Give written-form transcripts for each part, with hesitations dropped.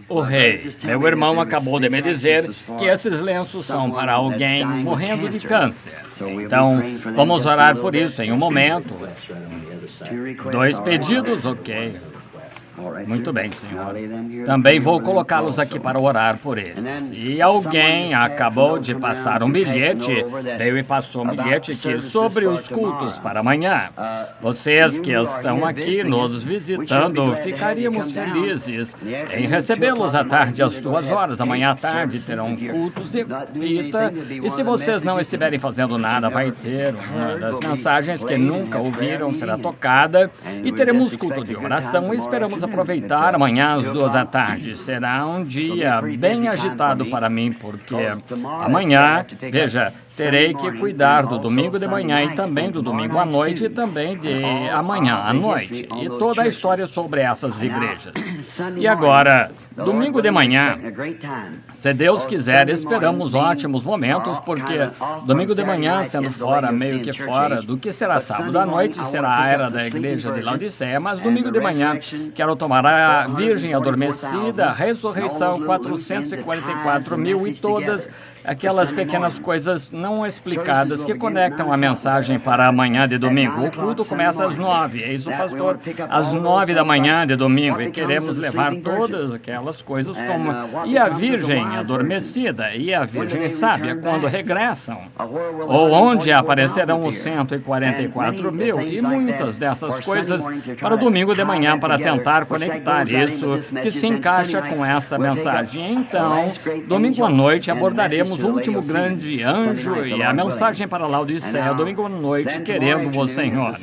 O rei, meu irmão acabou de me dizer que esses lenços são para alguém morrendo de câncer. Então, vamos orar por isso em um momento. 2 pedidos, ok. Muito bem, senhor. Também vou colocá-los aqui para orar por eles. E alguém acabou de passar um bilhete, veio e passou um bilhete aqui sobre os cultos para amanhã. Vocês que estão aqui nos visitando, ficaríamos felizes em recebê-los à tarde às 2 horas. Amanhã à tarde terão cultos de fita. E se vocês não estiverem fazendo nada, vai ter uma das mensagens que nunca ouviram será tocada. E teremos culto de oração e esperamos aproveitar amanhã às 2 da tarde. Será um dia bem agitado para mim, porque amanhã, veja, terei que cuidar do domingo de manhã e também do domingo à noite e também de amanhã à noite. E toda a história sobre essas igrejas. E agora, domingo de manhã, se Deus quiser, esperamos ótimos momentos, porque domingo de manhã, sendo fora, meio que fora do que será sábado à noite, será a era da igreja de Laodiceia, mas domingo de manhã quero tomar a Virgem Adormecida, a Ressurreição, 444 mil e todas aquelas pequenas coisas não explicadas que conectam a mensagem para amanhã de domingo. O culto começa às 9, eis o pastor às 9 da manhã de domingo, e queremos levar todas aquelas coisas como e a Virgem Adormecida e a Virgem Sábia quando regressam, ou onde aparecerão os 144 mil e muitas dessas coisas para o domingo de manhã, para tentar conectar isso que se encaixa com esta mensagem. Então, domingo à noite abordaremos o último grande anjo e a mensagem para Laodiceia, domingo à noite, querendo o Senhor.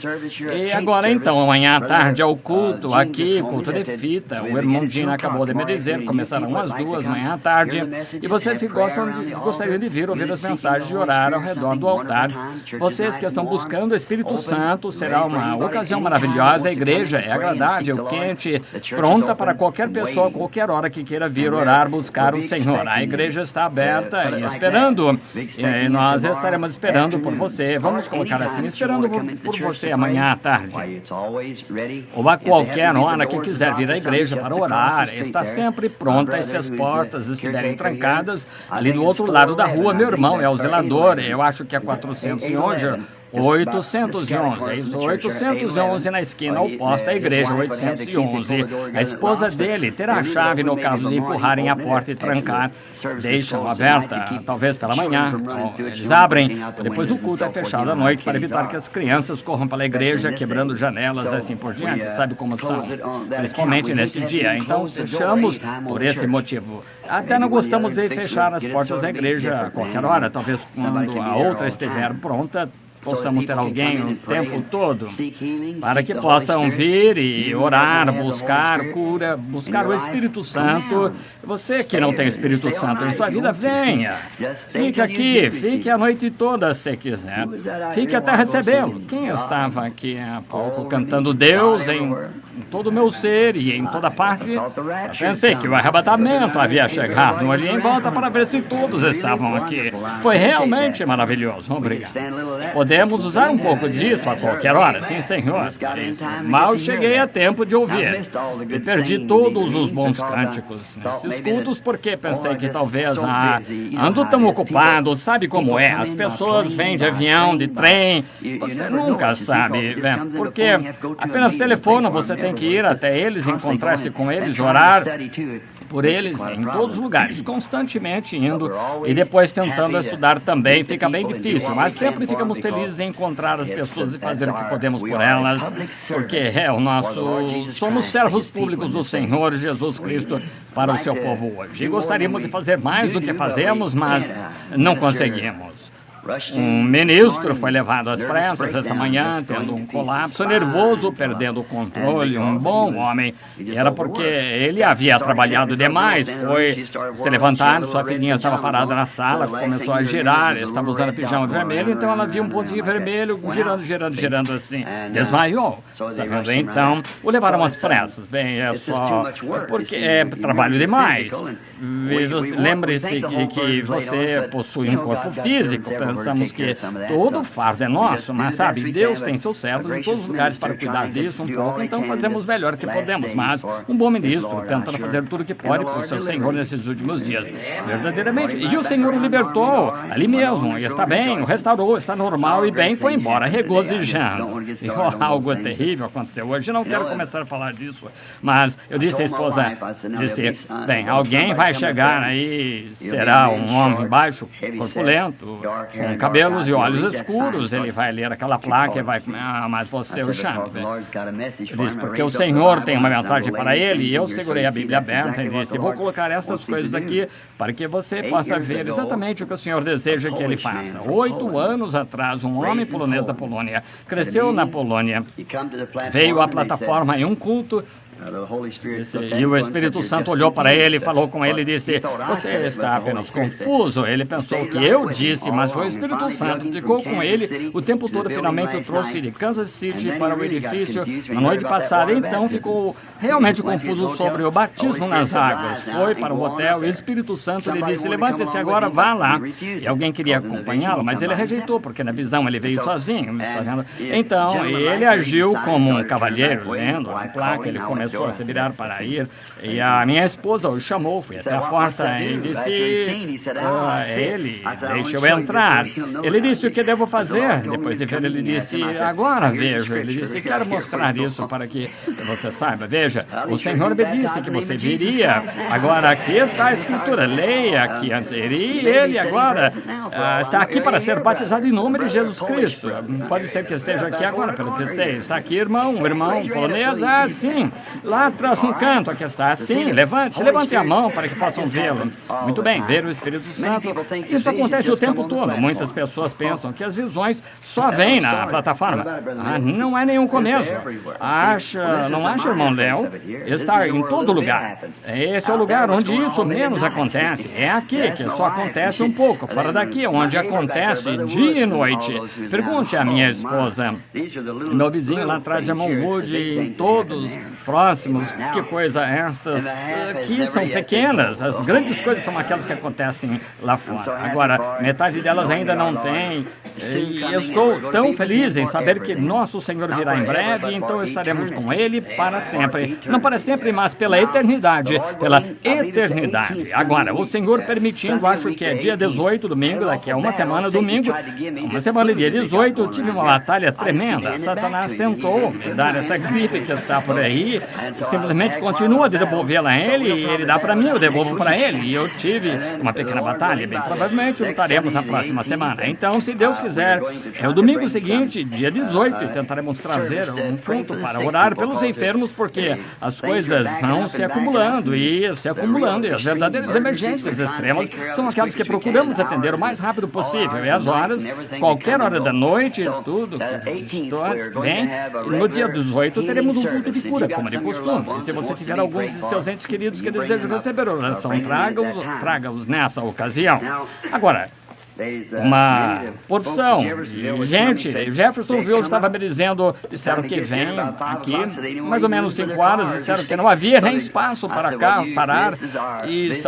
E agora então, amanhã à tarde, ao culto aqui, culto de fita, o irmão Dina acabou de me dizer, começarão às 2 amanhã à tarde, e vocês que gostariam de vir ouvir as mensagens e orar ao redor do altar, vocês que estão buscando o Espírito Santo, será uma ocasião maravilhosa. A igreja é agradável, quente, pronta para qualquer pessoa, qualquer hora que queira vir orar, buscar o Senhor. A igreja está aberta e esperando, e nós estaremos esperando por você. Vamos colocar assim, esperando por você amanhã à tarde. Ou a qualquer hora que quiser vir à igreja para orar, está sempre pronta. E se as portas estiverem trancadas, ali do outro lado da rua, meu irmão é o zelador, eu acho que é 411, 811, é isso, 811 na esquina oposta à igreja, 811. A esposa dele terá a chave no caso de empurrarem a porta e trancar. Deixam aberta, talvez pela manhã. Eles abrem, depois o culto é fechado à noite para evitar que as crianças corram pela igreja, quebrando janelas, assim por diante. Sabe como são, principalmente nesse dia. Então, fechamos por esse motivo. Até não gostamos de fechar as portas da igreja a qualquer hora, talvez quando a outra estiver pronta, possamos ter alguém o tempo todo para que possam vir e orar, buscar cura, buscar o Espírito Santo. Você que não tem Espírito Santo em sua vida, venha. Fique aqui, fique a noite toda se quiser. Fique até recebê-lo. Quem estava aqui há pouco cantando Deus em todo o meu ser e em toda parte? Eu pensei que o arrebatamento havia chegado. Olhei em volta para ver se todos estavam aqui. Foi realmente maravilhoso. Obrigado. Podemos usar um pouco disso a qualquer hora, sim, senhor. Mal cheguei a tempo de ouvir. E perdi todos os bons cânticos nesses cultos porque pensei que talvez ando tão ocupado, sabe como é? As pessoas vêm de avião, de trem, você nunca sabe, porque apenas telefonam, você tem que ir até eles, encontrar-se com eles, orar por eles em todos os lugares, constantemente indo e depois tentando estudar também. Fica bem difícil, mas sempre ficamos felizes em encontrar as pessoas e fazer o que podemos por elas, porque somos servos públicos do Senhor Jesus Cristo para o seu povo hoje. E gostaríamos de fazer mais do que fazemos, mas não conseguimos. Um ministro foi levado às pressas essa manhã, tendo um colapso nervoso, perdendo o controle, um bom homem. E era porque ele havia trabalhado demais, foi se levantar, sua filhinha estava parada na sala, começou a girar, estava usando pijama vermelho, então ela viu um pontinho vermelho, girando assim, desmaiou. Sabe? Então, o levaram às pressas. Bem, porque é trabalho demais. Lembre-se que você possui um corpo físico, pensamos que todo o fardo é nosso, mas sabe, Deus tem seus servos em todos os lugares para cuidar disso um pouco, então fazemos o melhor que podemos, mas um bom ministro tentando fazer tudo o que pode por seu Senhor nesses últimos dias, verdadeiramente, e o Senhor o libertou ali mesmo, e está bem, o restaurou, está normal e bem, foi embora, regozijando. E algo terrível aconteceu hoje, não quero começar a falar disso, mas eu disse à esposa, bem, alguém vai chegar aí, será um homem baixo, corpulento, com cabelos e olhos escuros, ele vai ler aquela placa e vai, mas você o chame. Eu disse, porque o Senhor tem uma mensagem para ele, e eu segurei a Bíblia aberta e disse, vou colocar estas coisas aqui para que você possa ver exatamente o que o Senhor deseja que ele faça. 8 anos atrás, um homem polonês da Polônia cresceu na Polônia, veio à plataforma em um culto, e o Espírito Santo olhou para ele, falou com ele e disse, você está apenas confuso. Ele pensou que eu disse, mas foi o Espírito Santo que ficou com ele o tempo todo. Finalmente o trouxe de Kansas City para o edifício na noite passada. Então ficou realmente confuso sobre o batismo nas águas. Foi para o hotel e o Espírito Santo lhe disse, levante-se agora, vá lá. E alguém queria acompanhá-lo, mas ele rejeitou, porque na visão ele veio sozinho. Então ele agiu como um cavalheiro, lendo a placa, ele começou a se virar para ir, e a minha esposa o chamou, fui até a porta e disse, ele, deixa eu entrar. Ele disse, o que devo fazer? Depois de ver, ele disse, agora vejo. Ele disse, quero mostrar isso para que você saiba. Veja, o Senhor me disse que você viria. Agora, aqui está a Escritura, leia aqui antes. E ele agora está aqui para ser batizado em nome de Jesus Cristo. Pode ser que esteja aqui agora, pelo que sei. Está aqui, irmão polonês? Sim. Lá atrás no canto, aqui está. Sim, levante a mão para que possam vê-lo. Muito bem, ver o Espírito Santo. Isso acontece o tempo todo. Muitas pessoas pensam que as visões só vêm na plataforma. Não é nenhum começo. Não acha, irmão Léo? Está em todo lugar. Esse é o lugar onde isso menos acontece. É aqui que só acontece um pouco. Fora daqui, onde acontece dia e noite. Pergunte à minha esposa. Meu vizinho lá atrás, irmão Woody, todos próximos, que coisa estas, que são pequenas, as grandes coisas são aquelas que acontecem lá fora. Agora, metade delas ainda não tem, e eu estou tão feliz em saber que nosso Senhor virá em breve, então estaremos com Ele para sempre. Não para sempre, mas pela eternidade, eternidade. Agora, o Senhor permitindo, acho que é dia 18, domingo, daqui a uma semana, dia 18, eu tive uma batalha tremenda. Satanás tentou me dar essa gripe que está por aí, simplesmente continua de devolvê-la a ele, e ele dá para mim, eu devolvo para ele. E eu tive uma pequena batalha, bem provavelmente lutaremos na próxima semana. Então, se Deus quiser, é o domingo seguinte, dia 18, e tentaremos trazer um culto para orar pelos enfermos, porque as coisas vão se acumulando, e as verdadeiras emergências extremas são aquelas que procuramos atender o mais rápido possível. E as horas, qualquer hora da noite, tudo que vem, no dia 18 teremos um culto de cura, como de costume. E se você tiver alguns de seus entes queridos que desejam receber oração, traga-os nessa ocasião. Agora, uma porção de gente. Jeffersonville estava me dizendo, disseram que vem aqui mais ou menos 5 horas, disseram que não havia nem espaço para carro parar,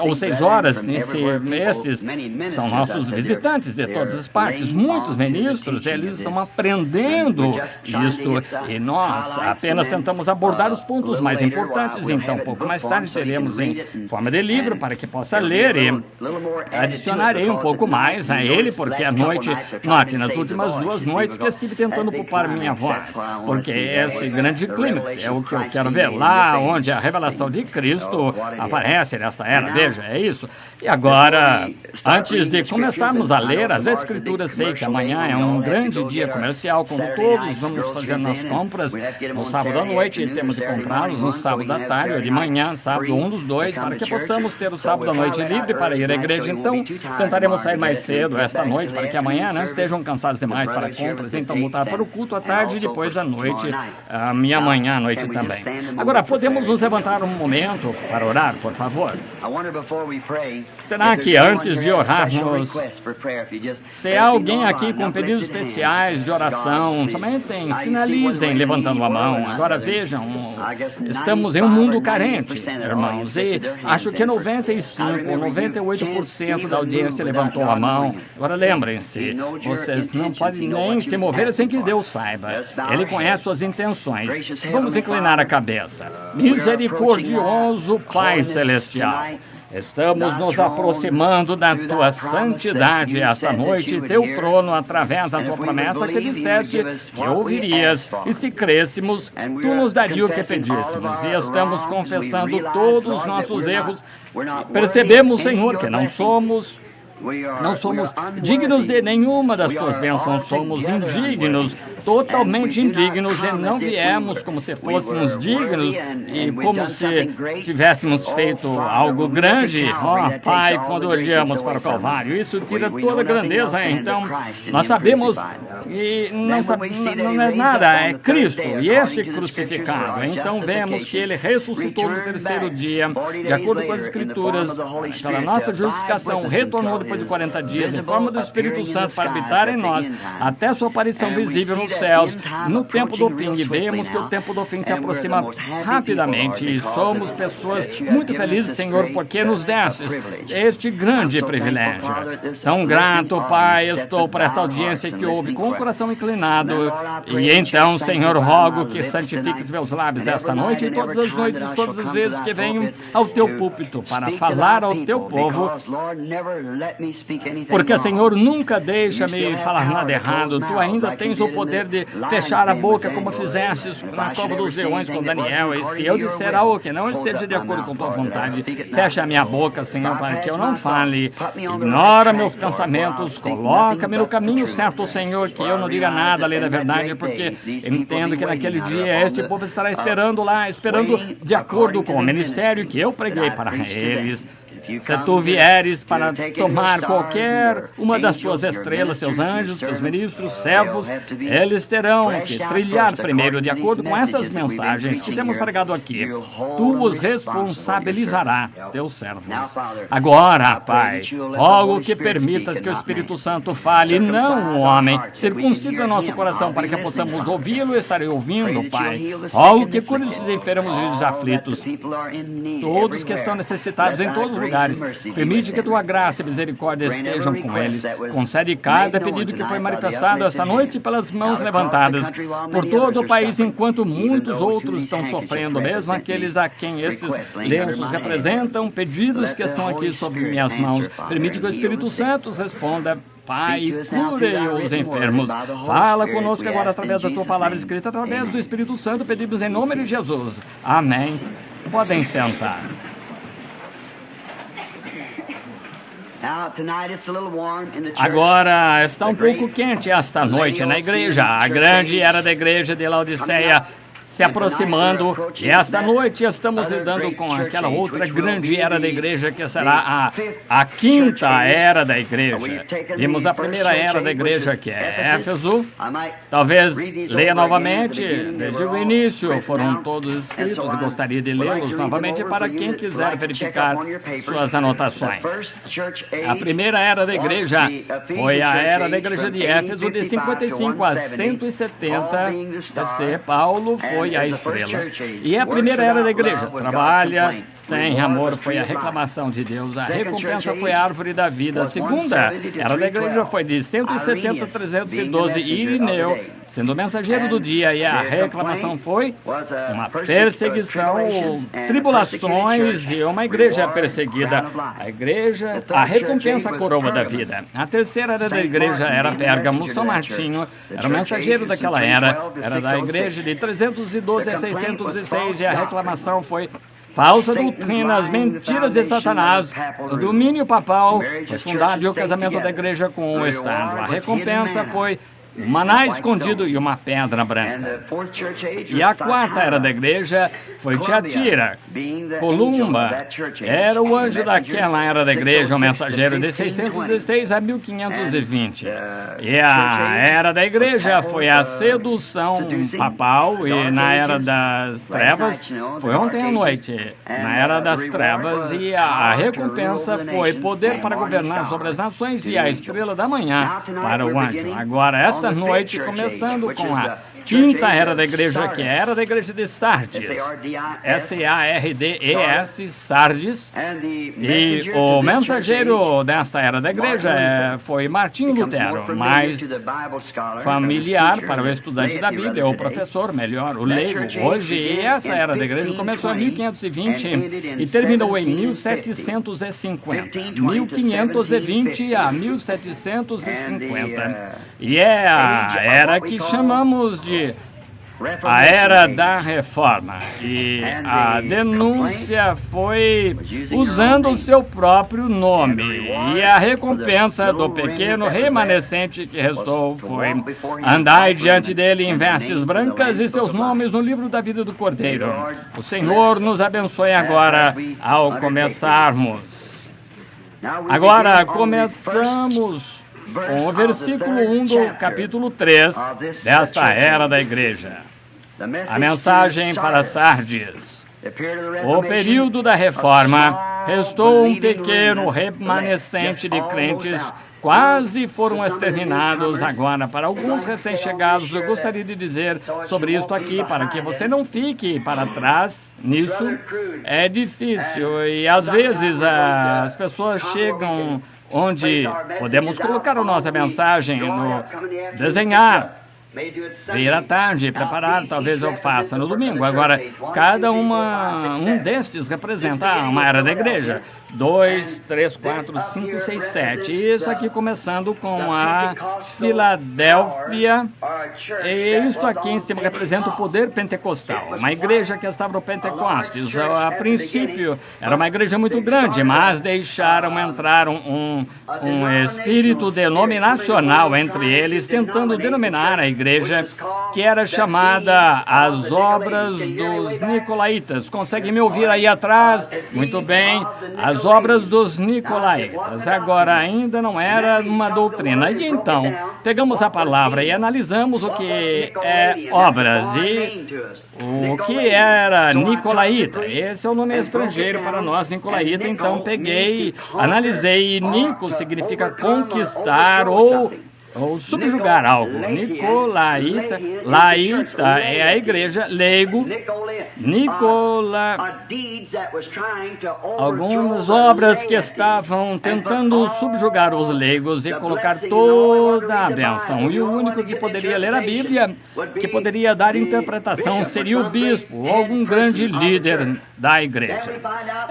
ou 6 horas. Esses são nossos visitantes de todas as partes, muitos ministros, eles estão aprendendo isto, e nós apenas tentamos abordar os pontos mais importantes. Então, pouco mais tarde teremos em forma de livro para que possa ler, e adicionarei um pouco mais a ele, porque à noite, note, nas últimas 2 noites que estive tentando poupar minha voz, porque esse grande clímax é o que eu quero ver, lá onde a revelação de Cristo aparece nessa era, veja, é isso. E agora, antes de começarmos a ler as Escrituras, sei que amanhã é um grande dia comercial, quando todos vamos fazer nas compras no sábado à noite, e temos de comprá-los no sábado à tarde ou de manhã, sábado, um dos dois, para que possamos ter o sábado à noite livre para ir à igreja. Então, tentaremos sair mais cedo esta noite, para que amanhã não estejam cansados demais para compras, então voltar para o culto à tarde e depois à noite, e amanhã à noite também. Agora, podemos nos levantar um momento para orar, por favor? Será que antes de orarmos, se há alguém aqui com pedidos especiais de oração, somente sinalizem levantando a mão. Agora vejam, estamos em um mundo carente, irmãos, e acho que 95 ou 98% da audiência levantou a mão. Agora lembrem-se, vocês não podem nem se mover sem que Deus saiba. Ele conhece suas intenções. Vamos inclinar a cabeça. Misericordioso Pai Celestial, estamos nos aproximando da Tua santidade esta noite e Teu trono através da Tua promessa que disseste que ouvirias e se crêssemos, Tu nos daria o que pedíssemos. E estamos confessando todos os nossos erros. Percebemos, Senhor, que não somos dignos de nenhuma das Tuas bênçãos, somos indignos, totalmente indignos, e não viemos como se fôssemos dignos e como se tivéssemos feito algo grande. Ó, Pai, quando olhamos para o Calvário, isso tira toda a grandeza. Então, nós sabemos que não é nada, é Cristo, e esse crucificado. Então, vemos que Ele ressuscitou no terceiro dia, de acordo com as Escrituras, pela nossa justificação, retornou depois de 40 dias, em forma do Espírito Santo, para habitar em nós, até sua aparição visível nos céus, no tempo do fim. E vemos que o tempo do fim se aproxima rapidamente, e somos pessoas muito felizes, Senhor, porque nos destes este grande privilégio. Tão grato, Pai, estou por esta audiência que ouve com o coração inclinado. E então, Senhor, rogo que santifiques meus lábios esta noite e todas as noites, todas as vezes que venho ao Teu púlpito para falar ao Teu povo, porque, Senhor, nunca deixa-me falar nada errado. Tu ainda tens o poder de fechar a boca, como fizestes na cova dos leões com Daniel. E se eu disser algo que não esteja de acordo com Tua vontade, fecha a minha boca, Senhor, para que eu não fale. Ignora meus pensamentos, coloca-me no caminho certo, Senhor, que eu não diga nada além da verdade, porque entendo que naquele dia este povo estará esperando lá, esperando de acordo com o ministério que eu preguei para eles. Se Tu vieres para tomar qualquer uma das Tuas estrelas, Seus anjos, Seus ministros, servos, eles terão que trilhar primeiro de acordo com essas mensagens que temos pregado aqui. Tu os responsabilizarás, Teus servos. Agora, Pai, rogo que permitas que o Espírito Santo fale, não o homem. Circuncida nosso coração para que possamos ouvi-lo e estarei ouvindo, Pai. Rogo que cures os enfermos e os aflitos, todos que estão necessitados em todos os lugares. Permite que Tua graça e misericórdia estejam com eles. Concede cada pedido que foi manifestado esta noite pelas mãos levantadas por todo o país, enquanto muitos outros estão sofrendo, mesmo aqueles a quem esses lenços representam, pedidos que estão aqui sob minhas mãos. Permite que o Espírito Santo os responda. Pai, cure os enfermos. Fala conosco agora através da Tua palavra escrita, através do Espírito Santo. Pedimos em nome de Jesus. Amém. Podem sentar. Agora está um pouco quente esta noite na igreja. A grande era da igreja de Laodiceia se aproximando, e esta noite estamos lidando com aquela outra grande era da igreja que será a quinta era da igreja. Vimos a primeira era da igreja, que é Éfeso. Talvez leia novamente, desde o início foram todos escritos, e gostaria de lê-los novamente para quem quiser verificar suas anotações. A primeira era da igreja foi a era da igreja de Éfeso, de 55 a 170 BC. Paulo foi a estrela. E a primeira era da igreja. Trabalha sem amor foi a reclamação de Deus. A recompensa foi a árvore da vida. A segunda era da igreja foi de 170 a 312. Irineu, sendo mensageiro do dia. E a reclamação foi uma perseguição, tribulações e uma igreja perseguida. A igreja, a recompensa, a coroa da vida. A terceira era da igreja era Pérgamo. São Martinho era o mensageiro daquela era. Era da igreja de 312 a 606, e a reclamação foi falsa doutrina, as mentiras de Satanás, o domínio papal. Foi fundado o casamento da igreja com o Estado. A recompensa foi um maná escondido e uma pedra branca. E a quarta era da igreja foi Tiatira. Columba era o anjo daquela era da igreja, o mensageiro de 606 a 1520. E a era da igreja foi a sedução papal, e na era das trevas foi ontem à noite, na era das trevas, e a recompensa foi poder para governar sobre as nações e a estrela da manhã para o anjo. Agora, esta nesta noite, começando com a quinta era da igreja, que é a era da igreja de Sardes, S-A-R-D-E-S, Sardes, e o mensageiro desta era da igreja foi Martinho Lutero, mais familiar para o estudante da Bíblia, ou professor, melhor, o leigo. Hoje, essa era da igreja começou em 1520 e terminou em 1750, 1520 a 1750, e é a era que chamamos de a Era da Reforma, e a denúncia foi usando o seu próprio nome, e a recompensa do pequeno remanescente que restou foi: andai diante dele em vestes brancas e seus nomes no livro da vida do Cordeiro. O Senhor nos abençoe agora ao começarmos. Agora começamos com o versículo 1 do capítulo 3 desta era da igreja. A mensagem para Sardes. O período da reforma, restou um pequeno remanescente de crentes, quase foram exterminados agora. Para alguns recém-chegados, eu gostaria de dizer sobre isto aqui, para que você não fique para trás nisso. É difícil e às vezes as pessoas chegam onde podemos colocar a nossa mensagem no desenhar, vir à tarde, preparar, talvez eu faça no domingo. Agora, um destes representa uma era da igreja. 2, 3, 4, 5, 6, 7. Isso aqui começando com a Filadélfia. E isto aqui em cima representa o poder pentecostal. Uma igreja que estava no Pentecostes. A princípio, era uma igreja muito grande, mas deixaram entrar um espírito denominacional entre eles, tentando denominar a igreja, que era chamada as Obras dos Nicolaítas. Consegue me ouvir aí atrás? Muito bem. As Obras dos Nicolaítas. Agora, ainda não era uma doutrina. E então, pegamos a palavra e analisamos o que é obras e o que era Nicolaíta. Esse é o nome estrangeiro para nós, Nicolaíta. Então, peguei, analisei, e Nico significa conquistar ou subjugar algo. Nicolaíta, laíta é a igreja, leigo, algumas obras que estavam tentando subjugar os leigos e colocar toda a bênção. E o único que poderia ler a Bíblia, que poderia dar interpretação, seria o bispo ou algum grande líder da igreja.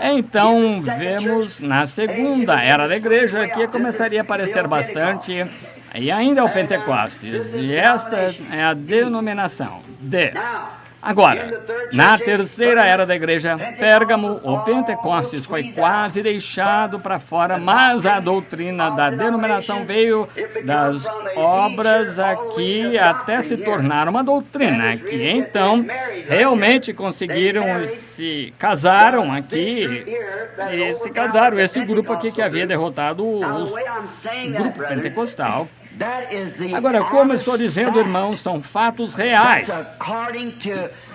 Então, vemos na segunda era da igreja que começaria a aparecer bastante. E ainda é o Pentecostes, e esta é a denominação de. Agora, na terceira era da igreja, Pérgamo, o Pentecostes foi quase deixado para fora, mas a doutrina da denominação veio das obras aqui até se tornar uma doutrina, que então realmente conseguiram se casaram aqui, e se casaram, esse grupo aqui que havia derrotado o grupo pentecostal. Agora, como estou dizendo, irmãos, são fatos reais.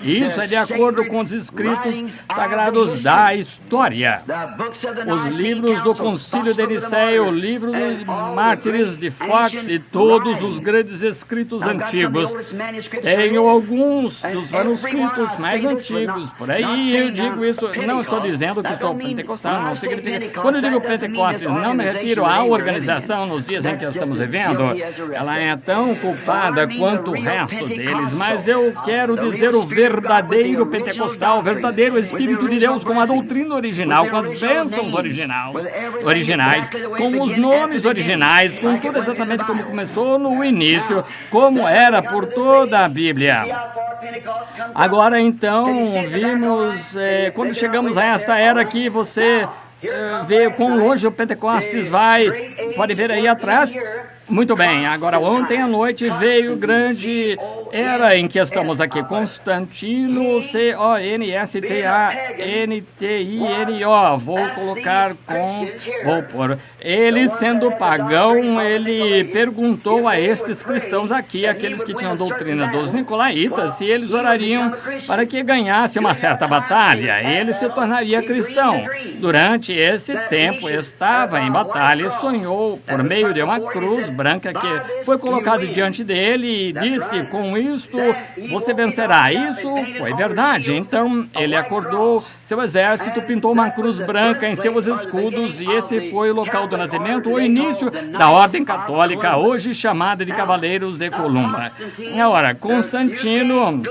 Isso é de acordo com os escritos sagrados da história. Os livros do Concílio de Nicéia, o livro dos Mártires de Fox e todos os grandes escritos antigos. Tenho alguns dos manuscritos mais antigos por aí. Eu digo isso, não estou dizendo que sou pentecostal, não significa. Quando eu digo Pentecostes, não me refiro à organização nos dias em que estamos vivendo. Ela é tão culpada quanto o resto deles, mas eu quero dizer o verdadeiro pentecostal, o verdadeiro Espírito de Deus, com a doutrina original, com as bênçãos originais, com os nomes originais, com tudo exatamente como começou no início, como era por toda a Bíblia. Agora, então, vimos, quando chegamos a esta era aqui, você vê quão longe o Pentecostes vai, pode ver aí atrás. Muito bem, agora ontem à noite veio grande era em que estamos aqui, Constantino, C-O-N-S-T-A-N-T-I-N-O, vou pôr, ele sendo pagão, ele perguntou a estes cristãos aqui, aqueles que tinham a doutrina dos Nicolaitas, se eles orariam para que ganhasse uma certa batalha, ele se tornaria cristão. Durante esse tempo estava em batalha e sonhou por meio de uma cruz branca que foi colocada diante dele e disse: com isto você vencerá. Isso foi verdade. Então ele acordou seu exército, pintou uma cruz branca em seus escudos e esse foi o local do nascimento, o início da Ordem Católica, hoje chamada de Cavaleiros de Columba. Agora, Constantino,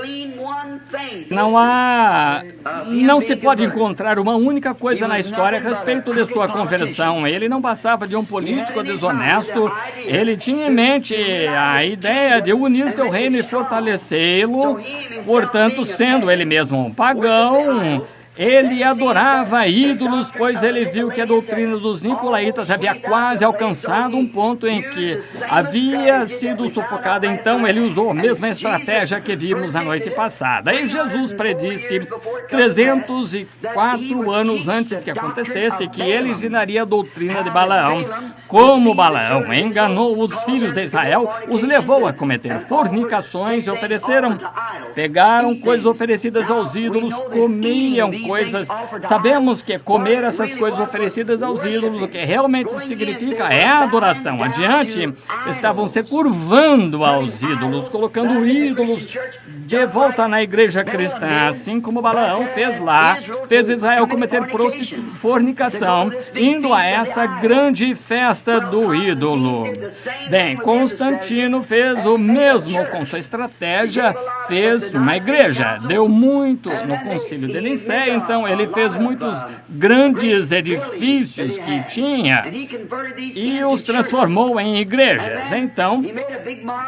não se pode encontrar uma única coisa na história a respeito de sua conversão. Ele não passava de um político desonesto. Ele tinha em mente a ideia de unir seu reino e fortalecê-lo. Portanto, sendo ele mesmo um pagão, ele adorava ídolos, pois ele viu que a doutrina dos nicolaítas havia quase alcançado um ponto em que havia sido sufocada. Então, ele usou a mesma estratégia que vimos na noite passada. E Jesus predisse 304 anos antes que acontecesse que ele ensinaria a doutrina de Balaão. Como Balaão enganou os filhos de Israel, os levou a cometer fornicações e pegaram coisas oferecidas aos ídolos, comiam coisas. Sabemos que comer essas coisas oferecidas aos ídolos, o que realmente significa é a adoração. Adiante, estavam se curvando aos ídolos, colocando ídolos de volta na igreja cristã, assim como Balaão fez lá, fez Israel cometer fornicação, indo a esta grande festa do ídolo. Bem, Constantino fez o mesmo com sua estratégia, fez uma igreja, deu muito no concílio de Nicéia. Então, ele fez muitos grandes edifícios que tinha e os transformou em igrejas. Então,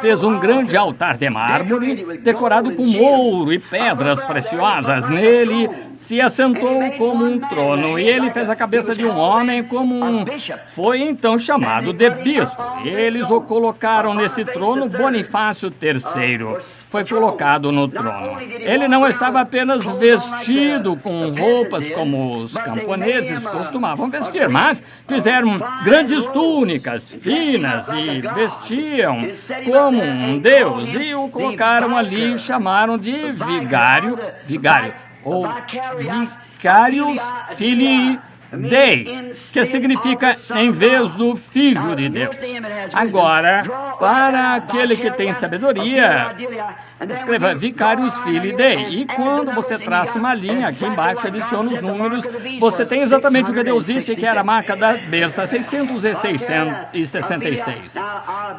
fez um grande altar de mármore, decorado com ouro e pedras preciosas. Nele se assentou como um trono, e ele fez a cabeça de um homem como foi então chamado de bispo. Eles o colocaram nesse trono. Bonifácio III foi colocado no trono. Ele não estava apenas vestido com roupas como os camponeses costumavam vestir, mas fizeram grandes túnicas finas e vestiam como um deus e o colocaram ali e chamaram de vigário ou vicarius filii Dei, que significa em vez do Filho de Deus. Agora, para aquele que tem sabedoria, escreva Vicarius Filii Dei. E quando você traça uma linha, aqui embaixo adiciona os números, você tem exatamente o que Deus disse, que era a marca da besta, 666.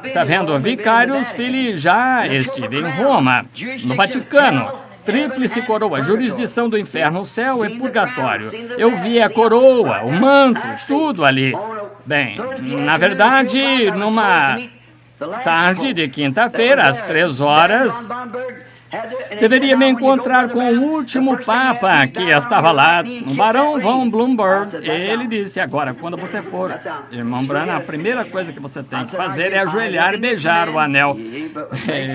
Está vendo? Vicarius Filii, já estive em Roma, no Vaticano. Tríplice coroa, jurisdição do inferno, céu e purgatório. Eu vi a coroa, o manto, tudo ali. Bem, na verdade, numa tarde de quinta-feira, às 3 horas, deveria me encontrar com o último Papa que estava lá, o Barão von Blomberg. Ele disse: agora, quando você for, irmão Branham, a primeira coisa que você tem que fazer é ajoelhar e beijar o anel.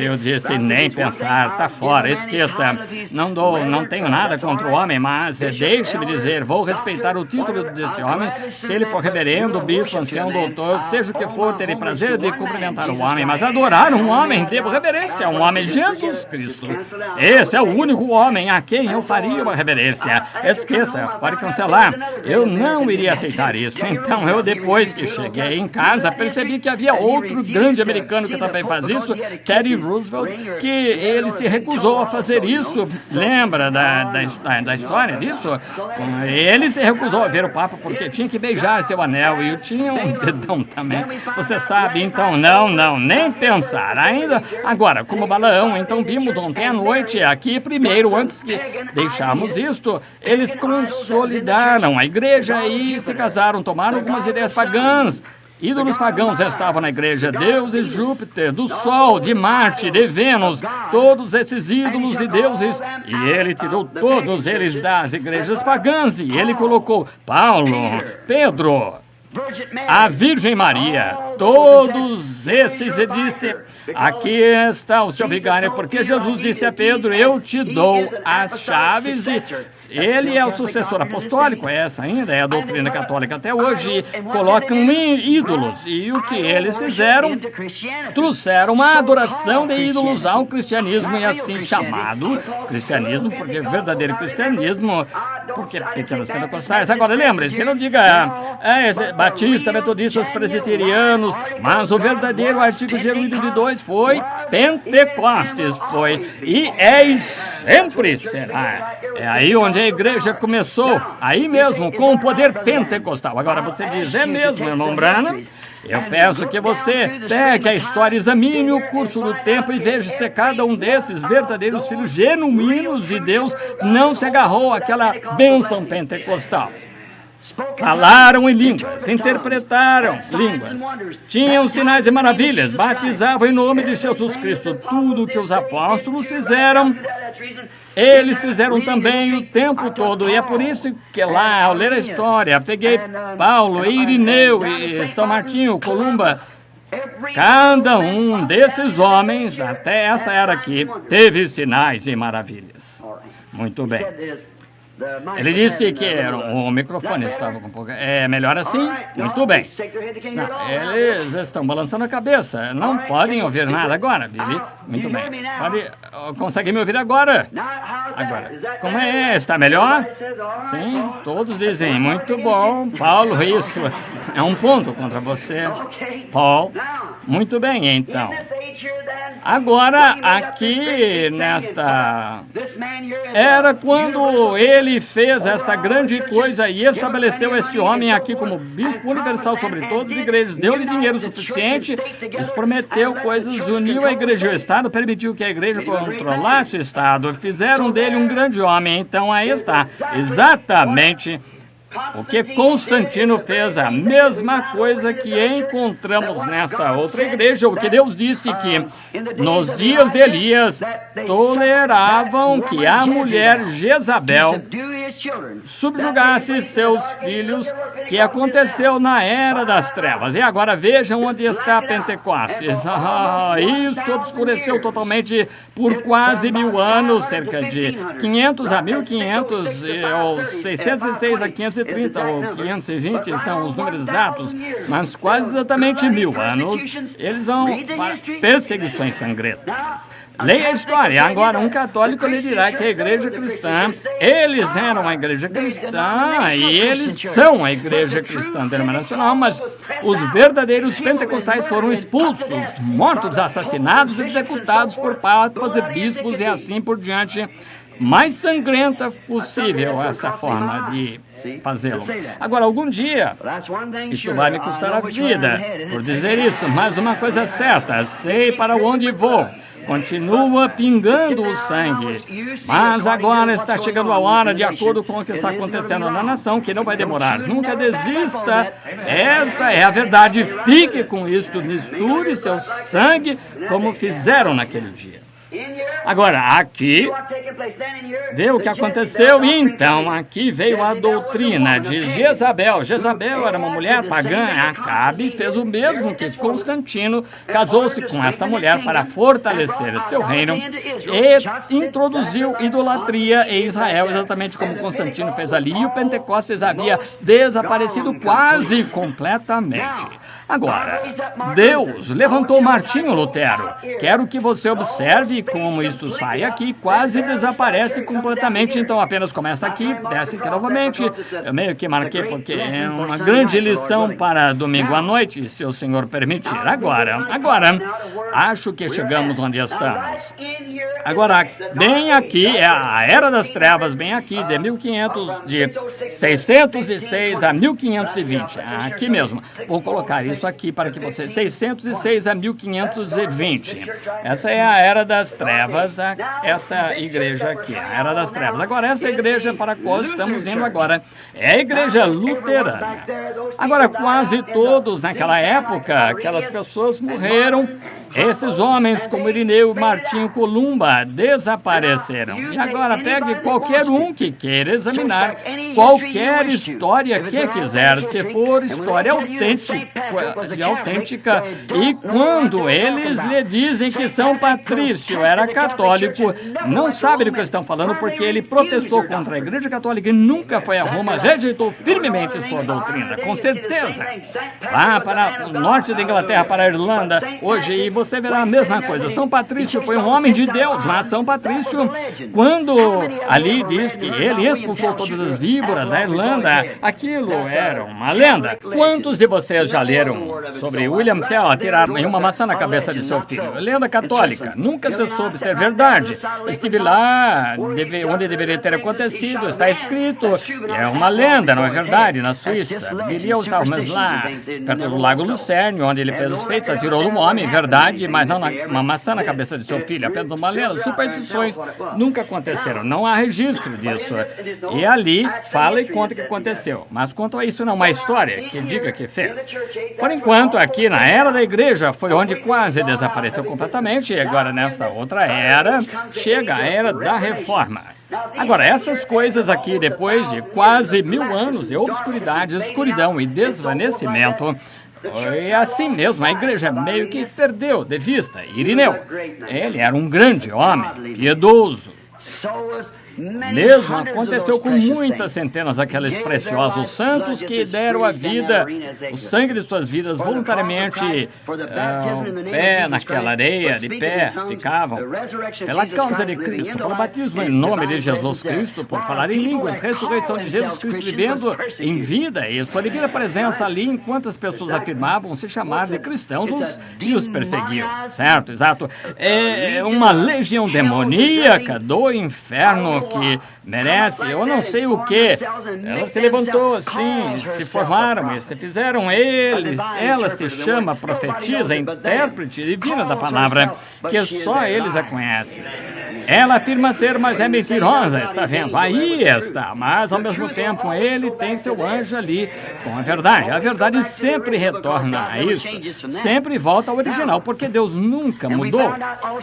Eu disse: nem pensar, tá fora, esqueça. Não tenho nada contra o homem, mas deixe-me dizer, vou respeitar o título desse homem. Se ele for reverendo, bispo, ancião, doutor, seja o que for, terei prazer de cumprimentar o homem, mas adorar um homem, devo reverência a um homem, Jesus Cristo. Esse é o único homem a quem eu faria uma reverência. Esqueça, pode cancelar. Eu não iria aceitar isso. Então, eu, depois que cheguei em casa, percebi que havia outro grande americano que também faz isso, Teddy Roosevelt, que ele se recusou a fazer isso. Lembra da história disso? Ele se recusou a ver o Papa porque tinha que beijar seu anel e tinha um dedão também. Você sabe, então, não, nem pensar. Ainda agora, como Balaão, então vimos ontem à noite aqui, primeiro, antes que deixarmos isto, eles consolidaram a igreja e se casaram, tomaram algumas ideias pagãs. Ídolos pagãos estavam na igreja, Deus e Júpiter, do Sol, de Marte, de Vênus, todos esses ídolos de deuses, e ele tirou todos eles das igrejas pagãs, e ele colocou Paulo, Pedro, a Virgem Maria, todos esses, e disse: aqui está o seu vigário, porque Jesus disse a Pedro: eu te dou as chaves, e ele é o sucessor apostólico. Essa ainda é a doutrina católica até hoje. Colocam em ídolos, e o que eles fizeram? Trouxeram a adoração de ídolos ao cristianismo, e assim chamado cristianismo, porque verdadeiro cristianismo, porque pequenos pentecostais. Agora lembre-se, não diga batista, metodistas, presbiterianos, anos, mas o verdadeiro artigo genuíno de 2 foi Pentecostes, foi, e é e sempre será. É aí onde a igreja começou, aí mesmo, com o poder pentecostal. Agora você diz, é mesmo, irmão Branham? Eu peço que você pegue a história, examine o curso do tempo e veja se cada um desses verdadeiros filhos genuínos de Deus não se agarrou àquela bênção pentecostal. Falaram em línguas, interpretaram línguas, tinham sinais e maravilhas, batizavam em nome de Jesus Cristo. Tudo que os apóstolos fizeram, eles fizeram também o tempo todo. E é por isso que lá, ao ler a história, peguei Paulo, Irineu e São Martinho, Columba. Cada um desses homens, até essa era aqui, teve sinais e maravilhas. Muito bem. Ele disse que o microfone estava com pouca... É melhor assim? Muito bem. Não, eles estão balançando a cabeça. Não podem ouvir nada agora, Billy. Muito bem. Consegue me ouvir agora? Agora. Como é? Está melhor? Sim, todos dizem. Muito bom. Paulo, isso é um ponto contra você. Paul. Muito bem, então. Agora, aqui nesta... Era quando ele fez esta grande coisa e estabeleceu este homem aqui como bispo universal sobre todas as igrejas, deu-lhe dinheiro suficiente, lhes prometeu coisas, uniu a igreja e o Estado, permitiu que a igreja controlasse o Estado, fizeram dele um grande homem. Então aí está, exatamente o que Constantino fez, a mesma coisa que encontramos nesta outra igreja, o que Deus disse que nos dias de Elias toleravam que a mulher Jezabel subjugasse seus filhos, que aconteceu na Era das Trevas. E agora vejam onde está Pentecostes. Isso obscureceu totalmente por quase 1000 anos, cerca de 500 a 1500, ou 606 a 530, ou 520, são os números exatos, mas quase exatamente 1000 anos, eles vão para perseguições sangrentas. Leia a história. Agora, um católico lhe dirá que a igreja cristã, eles eram a igreja cristã e eles são a igreja cristã denominacional, mas os verdadeiros pentecostais foram expulsos, mortos, assassinados, executados por papas e bispos e assim por diante. Mais sangrenta possível essa forma de fazê-lo. Agora, algum dia, isso vai me custar a vida por dizer isso, mas uma coisa é certa, sei para onde vou. Continua pingando o sangue, mas agora está chegando a hora, de acordo com o que está acontecendo na nação, que não vai demorar. Nunca desista, essa é a verdade. Fique com isso, misture seu sangue como fizeram naquele dia. Agora, aqui, vê o que aconteceu. Então, aqui veio a doutrina de Jezabel. Jezabel era uma mulher pagã. Acabe fez o mesmo que Constantino, casou-se com esta mulher para fortalecer seu reino e introduziu idolatria em Israel, exatamente como Constantino fez ali. E o Pentecostes havia desaparecido quase completamente. Agora, Deus levantou Martinho Lutero. Quero que você observe como isso sai aqui, quase desaparece completamente. Então apenas começa aqui, desce aqui novamente. Eu meio que marquei porque é uma grande lição para domingo à noite, se o Senhor permitir. Agora, acho que chegamos onde estamos. Agora, bem aqui, é a Era das Trevas, bem aqui, de 606 a 1520. Aqui mesmo. Vou colocar isso aqui para que você... 606 a 1520. Essa é a Era das Trevas, esta igreja aqui, a Era das Trevas. Agora, esta igreja para a qual estamos indo agora é a igreja luterana. Agora, quase todos naquela época, aquelas pessoas morreram. Esses homens, como Irineu, Martinho, Columba, desapareceram. E agora pegue qualquer um que queira examinar qualquer história que quiser, se for história autêntica. E quando eles lhe dizem que São Patrício era católico, não sabe do que estão falando, porque ele protestou contra a Igreja Católica e nunca foi a Roma, rejeitou firmemente sua doutrina, com certeza. Lá para o norte da Inglaterra, para a Irlanda, hoje, e você verá a mesma coisa. São Patrício foi um homem de Deus, mas São Patrício, quando ali diz que ele expulsou todas as víboras da Irlanda, aquilo era uma lenda. Quantos de vocês já leram sobre William Tell atirar uma maçã na cabeça de seu filho? Lenda católica. Nunca se soube ser verdade. Estive lá onde deveria ter acontecido, está escrito. É uma lenda, não é verdade? Na Suíça. Billy estávamos lá, perto do Lago Lucerne, onde ele fez os feitos, atirou um homem, verdade, mas não uma maçã na cabeça de seu filho, apenas uma lenda. Superstições nunca aconteceram, não há registro disso. E ali fala e conta o que aconteceu. Mas quanto a isso, não há uma história que diga que fez. Por enquanto, aqui na era da igreja, foi onde quase desapareceu completamente, e agora nesta outra era, chega a era da reforma. Agora, essas coisas aqui, depois de quase 1000 anos de obscuridade, escuridão e desvanecimento, foi assim mesmo, a igreja meio que perdeu de vista Irineu. Ele era um grande homem, piedoso. Mesmo aconteceu com muitas centenas daqueles preciosos santos que deram a vida, o sangue de suas vidas voluntariamente, pé naquela areia, de pé, ficavam, pela causa de Cristo, pelo batismo em nome de Jesus Cristo, por falar em línguas, ressurreição de Jesus Cristo vivendo em vida e sua divina presença ali, enquanto as pessoas afirmavam se chamar de cristãos e os perseguiam, certo? Exato. É uma legião demoníaca do inferno que merece, eu não sei o que. Ela se levantou assim, se formaram e se fizeram eles. Ela se chama profetisa, intérprete divina da palavra, que só eles a conhecem. Ela afirma ser, mas é mentirosa, está vendo? Aí está, mas ao mesmo tempo ele tem seu anjo ali com a verdade. A verdade sempre retorna a isso, sempre volta ao original, porque Deus nunca mudou.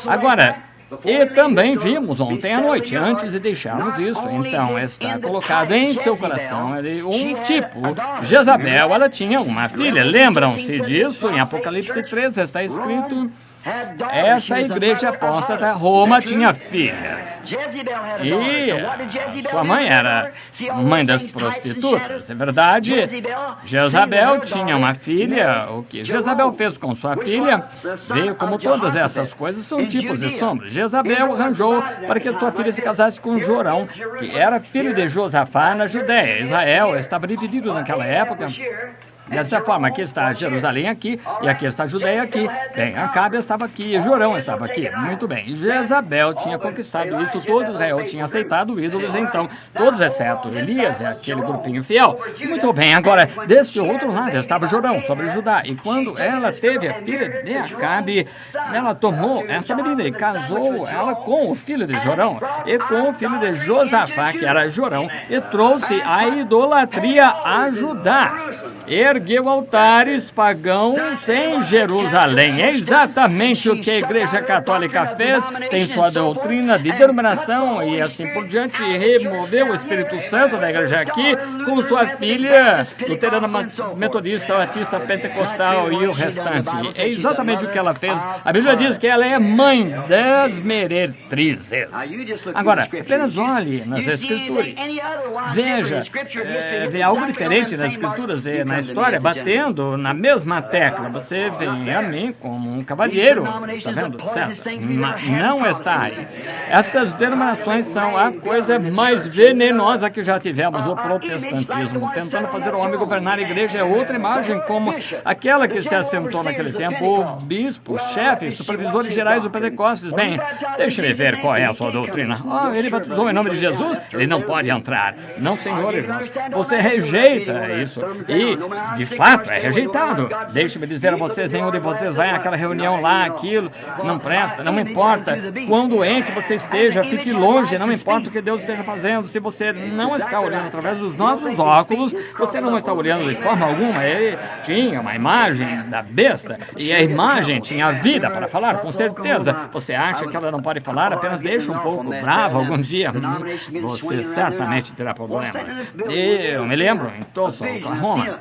Agora, e também vimos ontem à noite, antes de deixarmos isso, então está colocado em seu coração um tipo, Jezabel, ela tinha uma filha, lembram-se disso? Em Apocalipse 13 está escrito, essa igreja apóstata, Roma, tinha filhas. E sua mãe era mãe das prostitutas, é verdade? Jezabel tinha uma filha, o que Jezabel fez com sua filha, veio como todas essas coisas, são tipos de sombras. Jezabel arranjou para que sua filha se casasse com Jorão, que era filho de Josafá na Judéia. Israel estava dividido naquela época. Desta forma, aqui está Jerusalém aqui, e aqui está a Judéia aqui. Bem, Acabe estava aqui, e Jorão estava aqui. Muito bem, Jezabel tinha conquistado isso, todo Israel tinha aceitado ídolos, então, todos exceto Elias, aquele grupinho fiel. Muito bem, agora, desse outro lado estava Jorão, sobre Judá, e quando ela teve a filha de Acabe, ela tomou essa menina e casou ela com o filho de Jorão, e com o filho de Josafá, que era Jorão, e trouxe a idolatria a Judá. Ergueu altares pagãos em Jerusalém. É exatamente o que a Igreja Católica fez, tem sua doutrina de denominação e assim por diante, e removeu o Espírito Santo da igreja aqui com sua filha luterana, metodista, batista, pentecostal e o restante. É exatamente o que ela fez. A Bíblia diz que ela é mãe das meretrizes. Agora, apenas olhe nas Escrituras. Veja, vê algo diferente nas Escrituras e na história, batendo na mesma tecla. Você vem a mim como um cavalheiro, está vendo? Certo? Não está aí. Estas denominações são a coisa mais venenosa que já tivemos, o protestantismo, tentando fazer o homem governar a igreja. É outra imagem como aquela que se assentou naquele tempo, o bispo, chefe, supervisores gerais do Pentecostes. Bem, deixe-me ver qual é a sua doutrina. Ele batizou em nome de Jesus, ele não pode entrar. Não, senhor, irmãos, você rejeita isso. E, de fato, é rejeitado. Deixe-me dizer a vocês, nenhum de vocês vai àquela reunião lá, aquilo, não presta, não importa. Quão doente você esteja, fique longe, não importa o que Deus esteja fazendo. Se você não está olhando através dos nossos óculos, você não está olhando de forma alguma. Ele tinha uma imagem da besta, e a imagem tinha vida para falar, com certeza. Você acha que ela não pode falar? Apenas deixa um pouco brava algum dia. Você certamente terá problemas. Eu me lembro, em Tulsa, Oklahoma,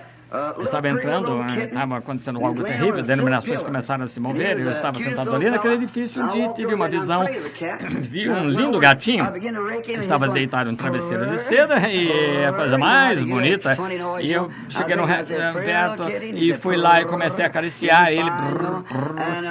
Estava entrando, estava acontecendo algo terrível, denominações começaram a se mover, eu estava sentado ali naquele edifício, um dia tive uma visão, vi um lindo gatinho, estava deitado em um travesseiro de seda, e a coisa mais bonita, e eu cheguei perto e fui lá e comecei a acariciar ele,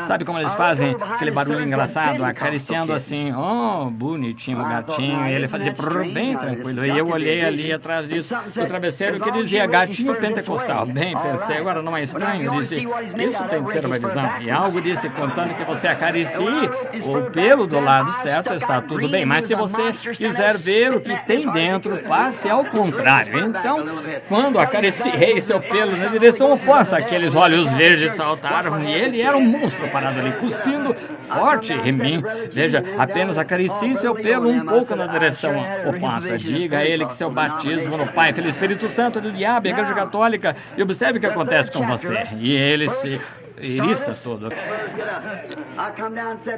sabe como eles fazem aquele barulho engraçado, acariciando assim, oh, bonitinho o gatinho, e ele fazia bem tranquilo, e eu olhei ali atrás disso, o travesseiro que dizia gatinho pentecostal. Bem, pensei, agora não é estranho, eu disse, isso tem de ser uma visão. E algo disse, contando que você acaricie o pelo do lado certo, está tudo bem. Mas se você quiser ver o que tem dentro, passe ao contrário. Então, quando acariciei seu pelo na direção oposta, aqueles olhos verdes saltaram e ele era um monstro parado ali, cuspindo forte em mim. Veja, apenas acaricie seu pelo um pouco na direção oposta. Diga a ele que seu batismo no Pai, Filho e Espírito Santo do diabo, a Igreja Católica, e observe o que acontece com você. E ele se eriça todo.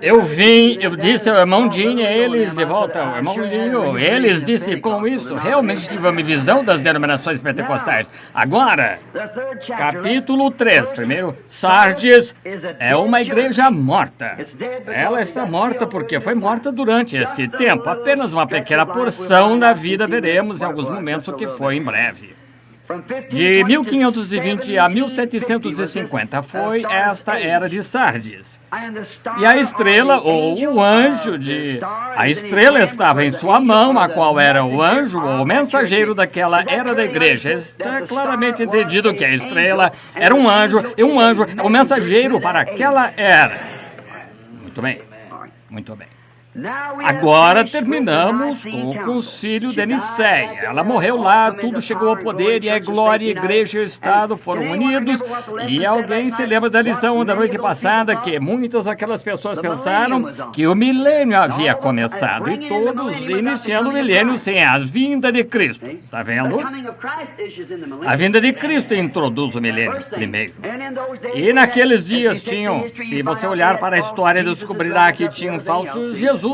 Eu disse ao irmão Gene, eles de volta ao irmão Leo, eles disse com isso, realmente tive uma visão das denominações pentecostais. Agora, capítulo 3, primeiro, Sardes é uma igreja morta. Ela está morta porque foi morta durante este tempo. Apenas uma pequena porção da vida veremos em alguns momentos o que foi em breve. De 1520 a 1750 foi esta era de Sardes. E a estrela, ou o anjo a estrela estava em sua mão, a qual era o anjo ou o mensageiro daquela era da igreja. Está claramente entendido que a estrela era um anjo, e um anjo é o mensageiro para aquela era. Muito bem, muito bem. Agora terminamos com o concílio de Nicéia. Ela morreu lá, tudo chegou ao poder e a glória, a igreja e o Estado foram unidos. E alguém se lembra da lição da noite passada que muitas daquelas pessoas pensaram que o milênio havia começado e todos iniciando o milênio sem a vinda de Cristo. Está vendo? A vinda de Cristo introduz o milênio primeiro. E naqueles dias tinham, se você olhar para a história, descobrirá que tinham falsos Jesus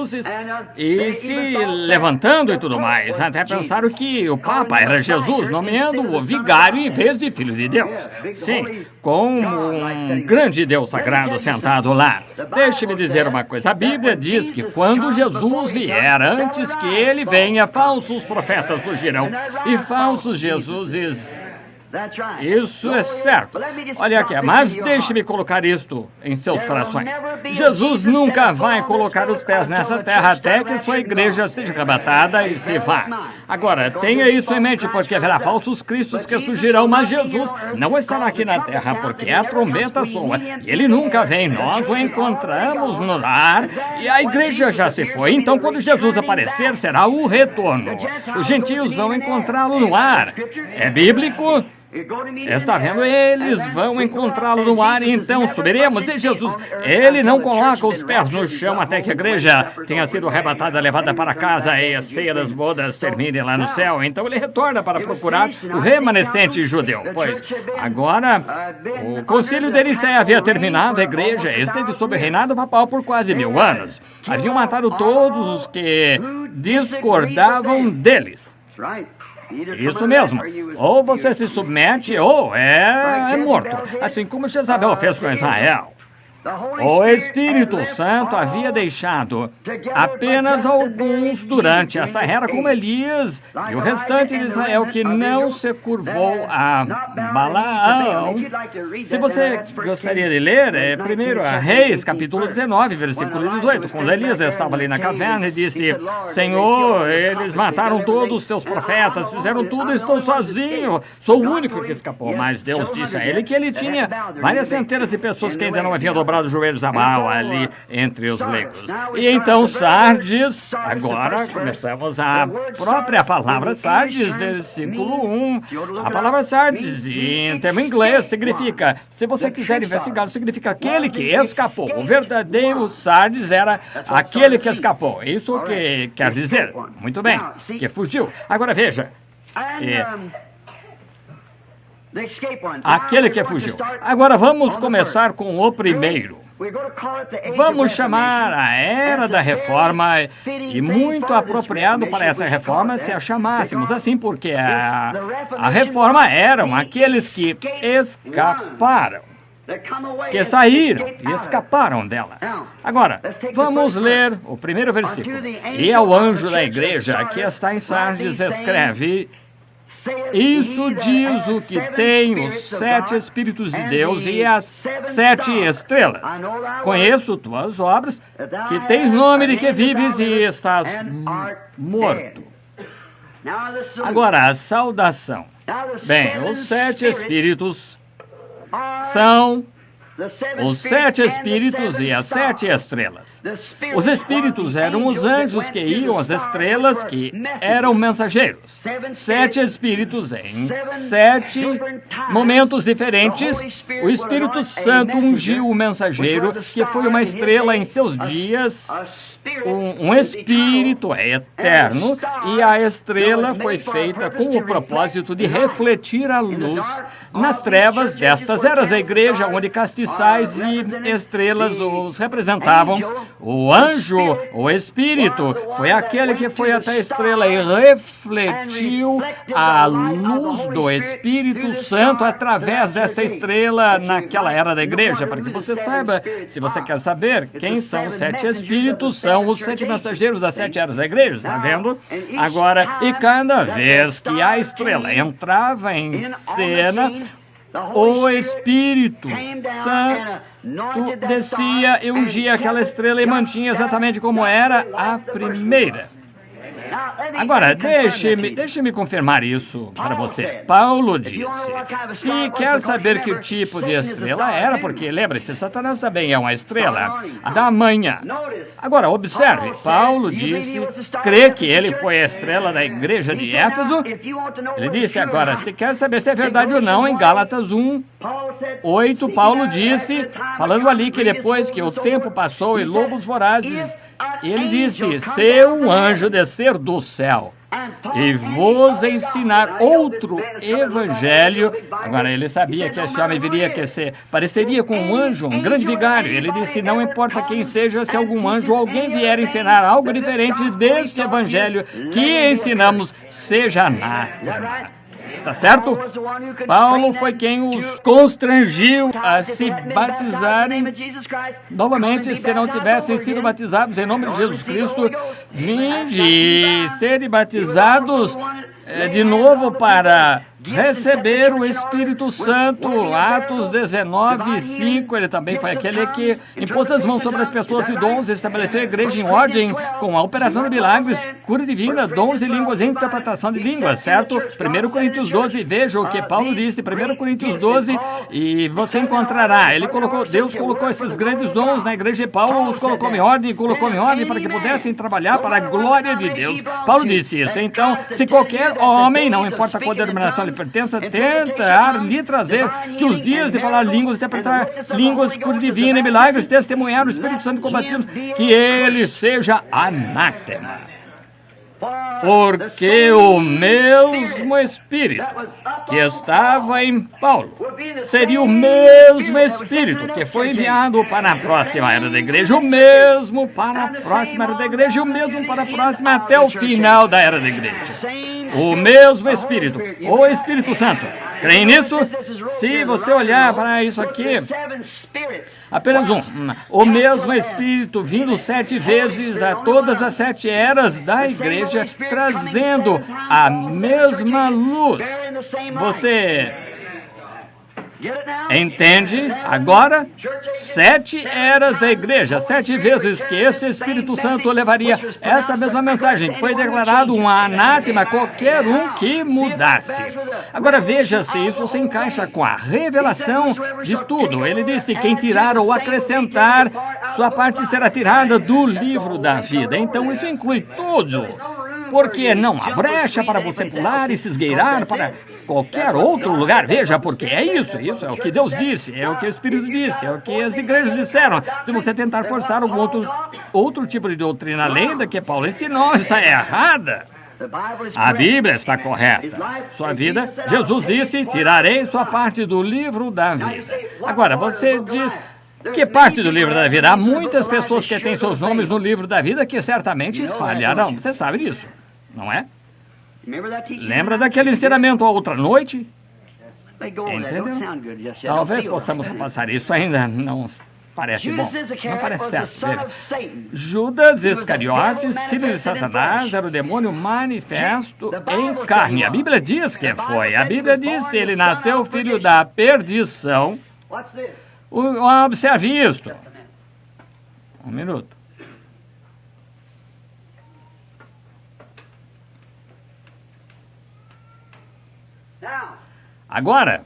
e se levantando e tudo mais. Até pensaram que o Papa era Jesus, nomeando o vigário em vez de Filho de Deus. Sim, com um grande Deus sagrado sentado lá. Deixe-me dizer uma coisa. A Bíblia diz que quando Jesus vier, antes que ele venha, falsos profetas surgirão e falsos Jesuses. Isso é certo. Olha aqui, mas deixe-me colocar isto em seus corações. Jesus nunca vai colocar os pés nessa terra até que sua igreja seja arrebatada e se vá. Agora, tenha isso em mente, porque haverá falsos cristos que surgirão, mas Jesus não estará aqui na terra, porque a trombeta soa e ele nunca vem. Nós o encontramos no lar e a igreja já se foi. Então, quando Jesus aparecer, será o retorno. Os gentios vão encontrá-lo no ar. É bíblico? Está vendo? Eles vão encontrá-lo no ar e então subiremos. E Jesus, ele não coloca os pés no chão até que a igreja tenha sido arrebatada, levada para casa e a ceia das bodas termine lá no céu. Então ele retorna para procurar o remanescente judeu. Pois agora o concílio de Nicéia havia terminado, a igreja esteve sob o reinado papal por quase 1000 anos. Haviam matado todos os que discordavam deles. Isso mesmo. Ou você se submete ou é morto. Assim como Jezabel fez com Israel. O Espírito Santo havia deixado apenas alguns durante esta era, como Elias e o restante de Israel, que não se curvou a Balaão. Se você gostaria de ler, primeiro a Reis, capítulo 19, versículo 18, quando Elias estava ali na caverna e disse: Senhor, eles mataram todos os teus profetas, fizeram tudo, estou sozinho, sou o único que escapou. Mas Deus disse a ele que ele tinha várias centenas de pessoas que ainda não haviam dobrado os joelhos a Baal ali entre os leigos. E então Sardes, agora começamos a própria palavra Sardes, versículo 1. A palavra Sardes, em termo inglês, significa, se você quiser investigar, significa aquele que escapou. O verdadeiro Sardes era aquele que escapou. Isso que quer dizer, muito bem, que fugiu. Agora veja, aquele que fugiu. Agora vamos começar com o primeiro. Vamos chamar a Era da Reforma, e muito apropriado para essa reforma se a chamássemos assim, porque a reforma eram aqueles que escaparam, que saíram e escaparam dela. Agora, vamos ler o primeiro versículo. E ao anjo da igreja que está em Sardes escreve: Isto diz o que tem os 7 Espíritos de Deus e as 7 estrelas. Conheço tuas obras, que tens nome de que vives e estás morto. Agora, a saudação. Bem, os 7 Espíritos são os 7 Espíritos e as 7 estrelas. Os Espíritos eram os anjos que iam, as estrelas que eram mensageiros. 7 Espíritos em 7 momentos diferentes. O Espírito Santo ungiu o mensageiro, que foi uma estrela em seus dias. Um espírito é eterno, e a estrela foi feita com o propósito de refletir a luz nas trevas destas eras. A igreja, onde castiçais e estrelas os representavam. O anjo, o espírito, foi aquele que foi até a estrela e refletiu a luz do Espírito Santo através dessa estrela naquela era da igreja. Para que você saiba, se você quer saber quem são os 7 Espíritos, são os 7 mensageiros das 7 eras da igreja, está vendo? Agora, e cada vez que a estrela entrava em cena, o Espírito Santo descia e ungia aquela estrela e mantinha exatamente como era a primeira. Agora, deixe-me confirmar isso para você. Paulo disse, se quer saber que tipo de estrela era, porque, lembre-se, Satanás também é uma estrela da manhã. Agora, observe, Paulo disse, crê que ele foi a estrela da igreja de Éfeso. Ele disse agora, se quer saber se é verdade ou não, em Gálatas 1:8, Paulo disse, falando ali que depois que o tempo passou e lobos vorazes, ele disse, se um anjo descer do céu e vos ensinar outro evangelho. Agora, ele sabia que esse homem viria que pareceria com um anjo, um grande vigário. Ele disse, não importa quem seja, se algum anjo ou alguém vier ensinar algo diferente deste evangelho que ensinamos, seja anátema. Está certo? Paulo foi quem os constrangiu a se batizarem novamente, se não tivessem sido batizados em nome de Jesus Cristo. Vinde e serem batizados de novo para receber o Espírito Santo. Atos 19:5, ele também foi aquele que impôs as mãos sobre as pessoas e dons, estabeleceu a igreja em ordem com a operação de milagres, cura divina, dons e línguas e interpretação de línguas, certo? 1 Coríntios 12, veja o que Paulo disse, 1 Coríntios 12, e você encontrará, Deus colocou esses grandes dons na igreja e Paulo os colocou em ordem para que pudessem trabalhar para a glória de Deus. Paulo disse isso. Então, se qualquer homem, não importa qual denominação lhe pertença, tentar lhe trazer que os dias de falar línguas, interpretar línguas, cura divina e milagres, testemunhar o Espírito Santo com batismos, que ele seja anátema. Porque o mesmo Espírito que estava em Paulo seria o mesmo Espírito que foi enviado para a próxima era da igreja, o mesmo para a próxima era da igreja, o mesmo para a próxima até o final da era da igreja. O mesmo Espírito, o Espírito Santo. Creem nisso? Se você olhar para isso aqui, apenas o mesmo Espírito vindo 7 vezes a todas as 7 eras da igreja, trazendo a mesma luz. Você entende? Agora, 7 eras da igreja, 7 vezes que esse Espírito Santo levaria essa mesma mensagem. Foi declarado um anátema a qualquer um que mudasse. Agora veja se isso se encaixa com a revelação de tudo. Ele disse, quem tirar ou acrescentar, sua parte será tirada do livro da vida. Então isso inclui tudo. Porque não há brecha para você pular e se esgueirar para qualquer outro lugar. Veja, porque é isso é o que Deus disse, é o que o Espírito disse, é o que as igrejas disseram. Se você tentar forçar algum outro tipo de doutrina além da que Paulo ensinou, está errada. A Bíblia está correta. Sua vida, Jesus disse, tirarei sua parte do livro da vida. Agora, você diz, Que parte do livro da vida? Há muitas pessoas que têm seus nomes no livro da vida que certamente falharão. Você sabe disso, não é? Lembra daquele ensinamento a outra noite? Entendeu? Talvez possamos passar isso, ainda não parece bom. Não parece certo. Veja. Judas Iscariotes, filho de Satanás, era o demônio manifesto em carne. A Bíblia diz que foi. A Bíblia diz que ele nasceu filho da perdição. Observe isto. Um minuto. Agora,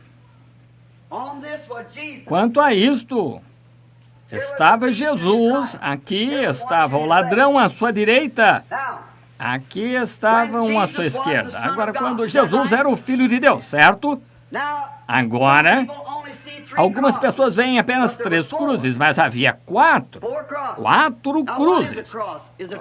quanto a isto, estava Jesus, aqui estava o ladrão à sua direita, aqui estavam à sua esquerda. Agora, quando Jesus era o Filho de Deus, certo? Agora, algumas pessoas veem apenas 3 cruzes, mas havia 4 cruzes.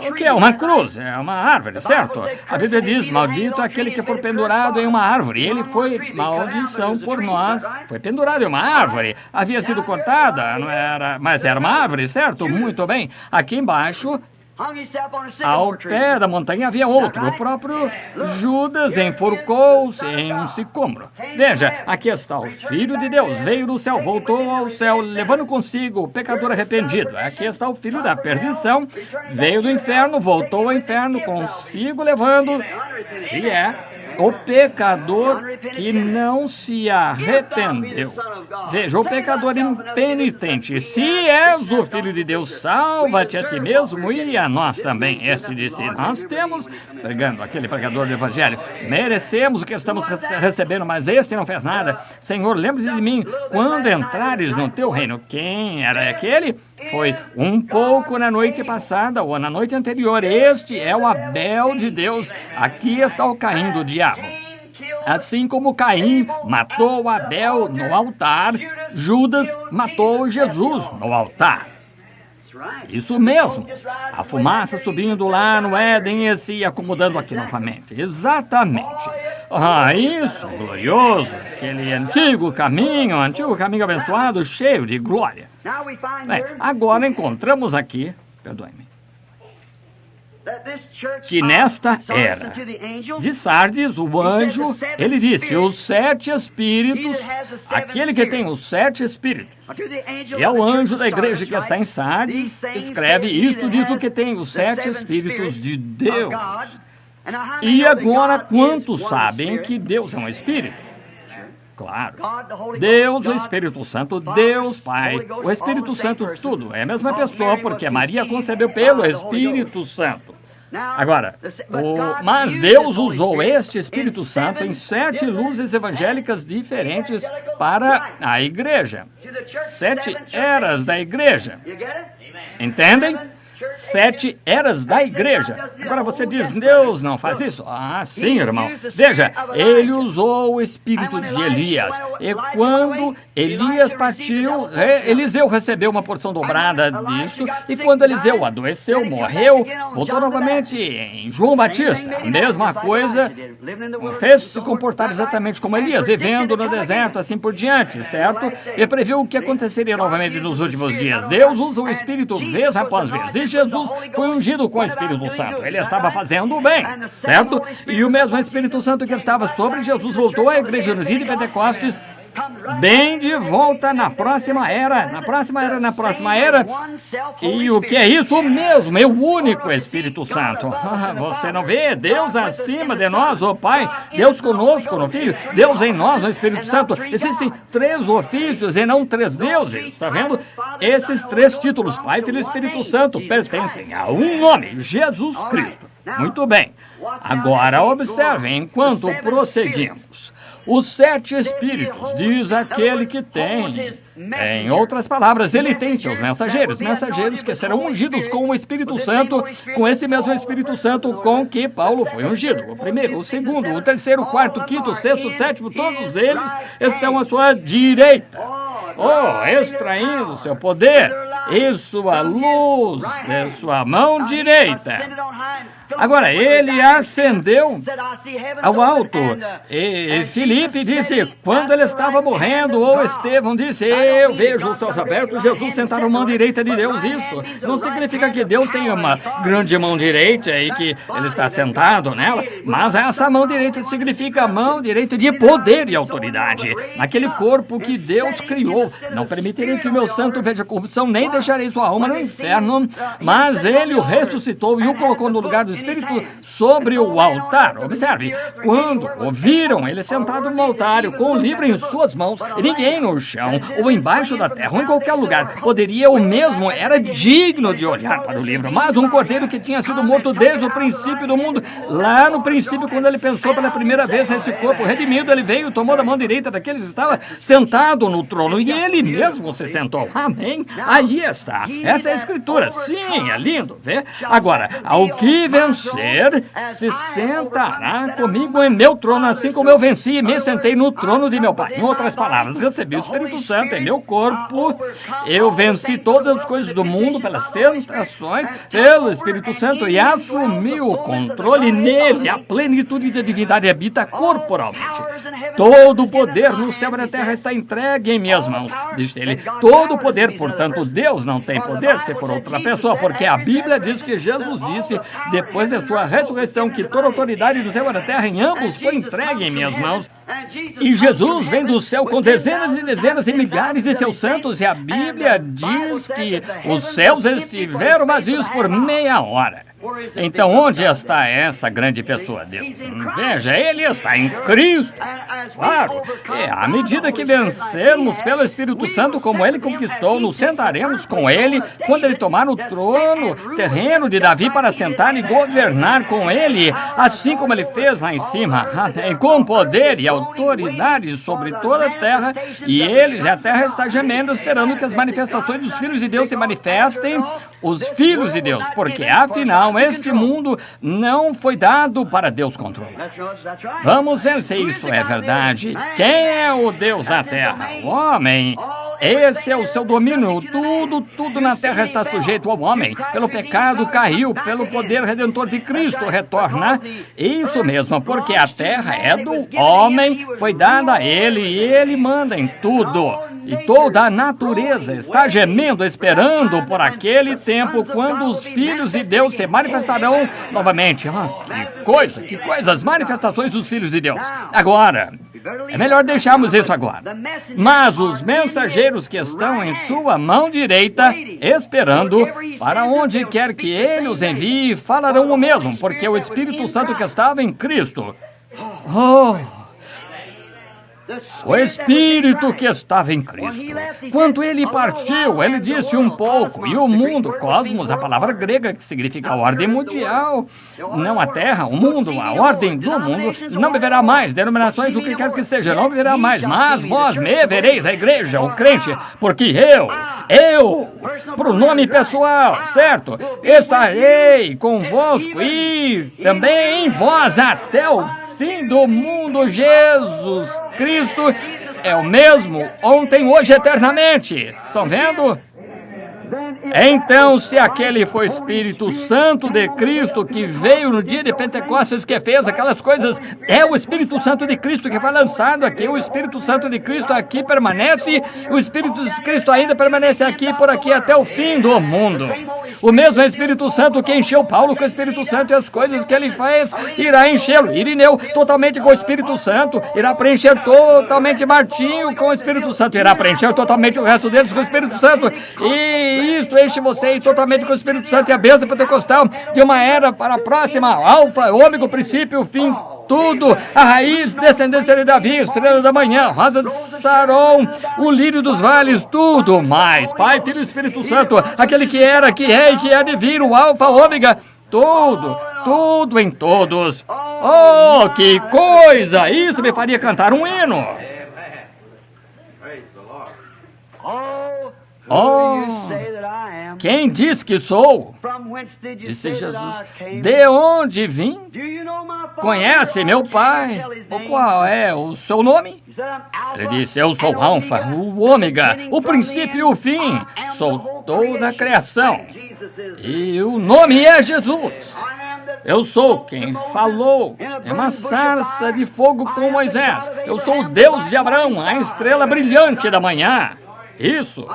O que é uma cruz? É uma árvore, certo? A Bíblia diz, maldito aquele que for pendurado em uma árvore. Ele foi maldição por nós. Foi pendurado em uma árvore. Havia sido cortada, não era, mas era uma árvore, certo? Muito bem. Aqui embaixo, ao pé da montanha havia outro. O próprio Judas enforcou-se em um sicômoro. Veja, aqui está o Filho de Deus. Veio do céu, voltou ao céu, levando consigo o pecador arrependido. Aqui está o filho da perdição. Veio do inferno, voltou ao inferno, consigo levando, se é, o pecador que não se arrependeu. Veja, o pecador impenitente. Se és o Filho de Deus, salva-te a ti mesmo e a nós também. Este disse, nós temos, pregando aquele pregador do Evangelho, merecemos o que estamos recebendo, mas este não fez nada. Senhor, lembre-se de mim quando entrares no teu reino. Quem era aquele? Foi um pouco na noite passada ou na noite anterior. Este é o Abel de Deus. Aqui está o Caim do diabo. Assim como Caim matou Abel no altar, Judas matou Jesus no altar. Isso mesmo. A fumaça subindo lá no Éden e se acomodando aqui novamente. Exatamente. Isso é glorioso. Aquele antigo caminho abençoado, cheio de glória. Bem, agora encontramos aqui, perdoe-me, que nesta era de Sardes, o anjo, ele disse, os 7 espíritos, aquele que tem os 7 espíritos, e é o anjo da igreja que está em Sardes, escreve isto, diz o que tem os 7 espíritos de Deus. E agora, quantos sabem que Deus é um espírito? Claro. Deus, o Espírito Santo, Deus Pai, o Espírito Santo, tudo. É a mesma pessoa, porque Maria concebeu pelo Espírito Santo. Agora, mas Deus usou este Espírito Santo em 7 luzes evangélicas diferentes para a igreja. 7 eras da igreja. Entendem? 7 eras da igreja. Agora você diz, Deus não faz isso? Ah, sim, irmão. Veja, ele usou o espírito de Elias. E quando Elias partiu, Eliseu recebeu uma porção dobrada disto. E quando Eliseu adoeceu, morreu, voltou novamente em João Batista. A mesma coisa, fez se comportar exatamente como Elias, vivendo no deserto, assim por diante, certo? E previu o que aconteceria novamente nos últimos dias. Deus usa o espírito vez após vez. E Jesus foi ungido com o Espírito Santo. Ele estava fazendo o bem, certo? E o mesmo Espírito Santo que estava sobre Jesus voltou à igreja no dia de Pentecostes, bem de volta na próxima era. E o que é isso? O mesmo, é o único Espírito Santo. Você não vê? Deus acima de nós, o Pai, Deus conosco no Filho, Deus em nós, o Espírito Santo. Existem 3 ofícios e não 3 deuses, está vendo? Esses 3 títulos, Pai, Filho e Espírito Santo, pertencem a um nome, Jesus Cristo. Muito bem. Agora observem enquanto prosseguimos. Os 7 espíritos, diz aquele que tem. Em outras palavras, ele tem seus mensageiros que serão ungidos com o Espírito Santo, com esse mesmo Espírito Santo com que Paulo foi ungido. O primeiro, o segundo, o terceiro, o quarto, o quinto, o sexto, o sétimo, todos eles estão à sua direita. extraindo seu poder e sua luz de sua mão direita. Agora, ele ascendeu ao alto. E Filipe disse, quando ele estava morrendo, ou Estevão disse, eu vejo os céus abertos, Jesus sentado à mão direita de Deus. Isso não significa que Deus tem uma grande mão direita e que ele está sentado nela, mas essa mão direita significa a mão direita de poder e autoridade, naquele corpo que Deus criou. Não permitirei que o meu santo veja corrupção, nem deixarei sua alma no inferno, mas ele o ressuscitou e o colocou no lugar do Espírito sobre o altar. Observe, quando o viram ele sentado no altar com o livro em suas mãos, ninguém no chão ou embaixo da terra ou em qualquer lugar poderia ou mesmo era digno de olhar para o livro, mas um cordeiro que tinha sido morto desde o princípio do mundo, lá no princípio, quando ele pensou pela primeira vez nesse corpo redimido, ele veio, tomou da mão direita daquele que estava sentado no trono e ele mesmo se sentou. Amém? Aí está. Essa é a escritura. Sim, é lindo, vê? Agora, ao que vencer, se sentará comigo em meu trono, assim como eu venci e me sentei no trono de meu Pai. Em outras palavras, recebi o Espírito Santo em meu corpo, eu venci todas as coisas do mundo pelas tentações, pelo Espírito Santo e assumi o controle nele. A plenitude da divindade habita corporalmente. Todo o poder no céu e na terra está entregue em minhas mãos, disse ele. Todo o poder, portanto, Deus não tem poder se for outra pessoa, porque a Bíblia diz que Jesus disse, depois da sua ressurreição, que toda a autoridade do céu e da terra em ambos foi entregue em minhas mãos. E Jesus vem do céu com dezenas e dezenas e milhares de seus santos, e a Bíblia diz que os céus estiveram vazios por meia hora. Então, onde está essa grande pessoa, Deus? Veja, ele está em Cristo. Claro, à medida que vencermos pelo Espírito Santo, como ele conquistou, nos sentaremos com ele quando ele tomar o trono terreno de Davi para sentar e governar com ele, assim como ele fez lá em cima, com poder e autoridade sobre toda a terra, e a terra está gemendo, esperando que as manifestações dos filhos de Deus se manifestem, os filhos de Deus, porque afinal, este mundo não foi dado para Deus controlar. Vamos ver se isso é verdade. Quem é o Deus da terra? O homem. Esse é o seu domínio. Tudo na terra está sujeito ao homem. Pelo pecado caiu, pelo poder redentor de Cristo retorna. Isso mesmo, porque a terra é do homem, foi dada a ele e ele manda em tudo. E toda a natureza está gemendo, esperando por aquele tempo quando os filhos de Deus se manifestarão novamente. Que coisa, as manifestações dos filhos de Deus. Agora, é melhor deixarmos isso agora. Mas os mensageiros que estão em sua mão direita, esperando, para onde quer que ele os envie, falarão o mesmo, porque o Espírito Santo que estava em Cristo. O Espírito que estava em Cristo. Quando ele partiu, ele disse um pouco, e o mundo, cosmos, a palavra grega que significa a ordem mundial, não a terra, o mundo, a ordem do mundo, não viverá mais, denominações, o que quer que seja, não viverá mais, mas vós me vereis, a igreja, o crente, porque eu, pronome pessoal, certo? Estarei convosco e também em vós até o fim do mundo. Jesus Cristo é o mesmo ontem, hoje, eternamente. Estão vendo? Então, se aquele foi o Espírito Santo de Cristo que veio no dia de Pentecostes, que fez aquelas coisas, é o Espírito Santo de Cristo que foi lançado aqui. O Espírito Santo de Cristo aqui permanece, o Espírito de Cristo ainda permanece aqui, por aqui, até o fim do mundo. O mesmo Espírito Santo que encheu Paulo com o Espírito Santo, e as coisas que ele faz, irá enchê-lo. Irineu totalmente com o Espírito Santo, irá preencher totalmente Martinho com o Espírito Santo, irá preencher totalmente o resto deles com o Espírito Santo. E isso enche você totalmente com o Espírito Santo, e a bênção pentecostal de uma era para a próxima, alfa, ômega, o princípio, o fim, tudo, a raiz, descendência de Davi, estrela da manhã, rosa de Saron, o lírio dos vales, tudo mais, Pai, Filho e Espírito Santo, aquele que era, que é e que há de vir, o alfa, ômega, tudo em todos. Oh, que coisa! Isso me faria cantar um hino. Quem diz que sou? Disse Jesus. De onde vim? Conhece meu Pai? Qual é o seu nome? Ele disse, eu sou o Alfa, o Ômega, o princípio e o fim. Sou toda a criação. E o nome é Jesus. Eu sou quem falou em uma sarça de fogo com Moisés. Eu sou o Deus de Abraão, a estrela brilhante da manhã. Isso.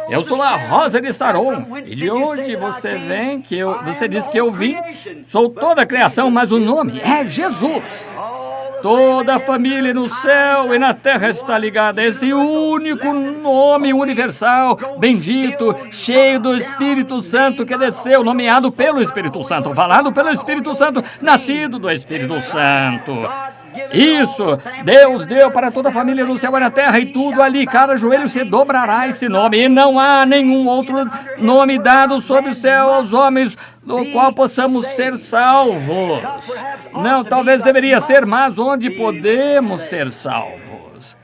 Eu sou a rosa de Saron. E de onde você vem que você diz que eu vim? Sou toda a criação, mas o nome é Jesus. Toda a família no céu e na terra está ligada a esse único nome universal, bendito, cheio do Espírito Santo que desceu, nomeado pelo Espírito Santo, falado pelo Espírito Santo, nascido do Espírito Santo. Isso, Deus deu para toda a família no céu e na terra e tudo ali, cada joelho se dobrará a esse nome. E não há nenhum outro nome dado sob o céu aos homens no qual possamos ser salvos. Não, talvez deveria ser, mas onde podemos ser salvos?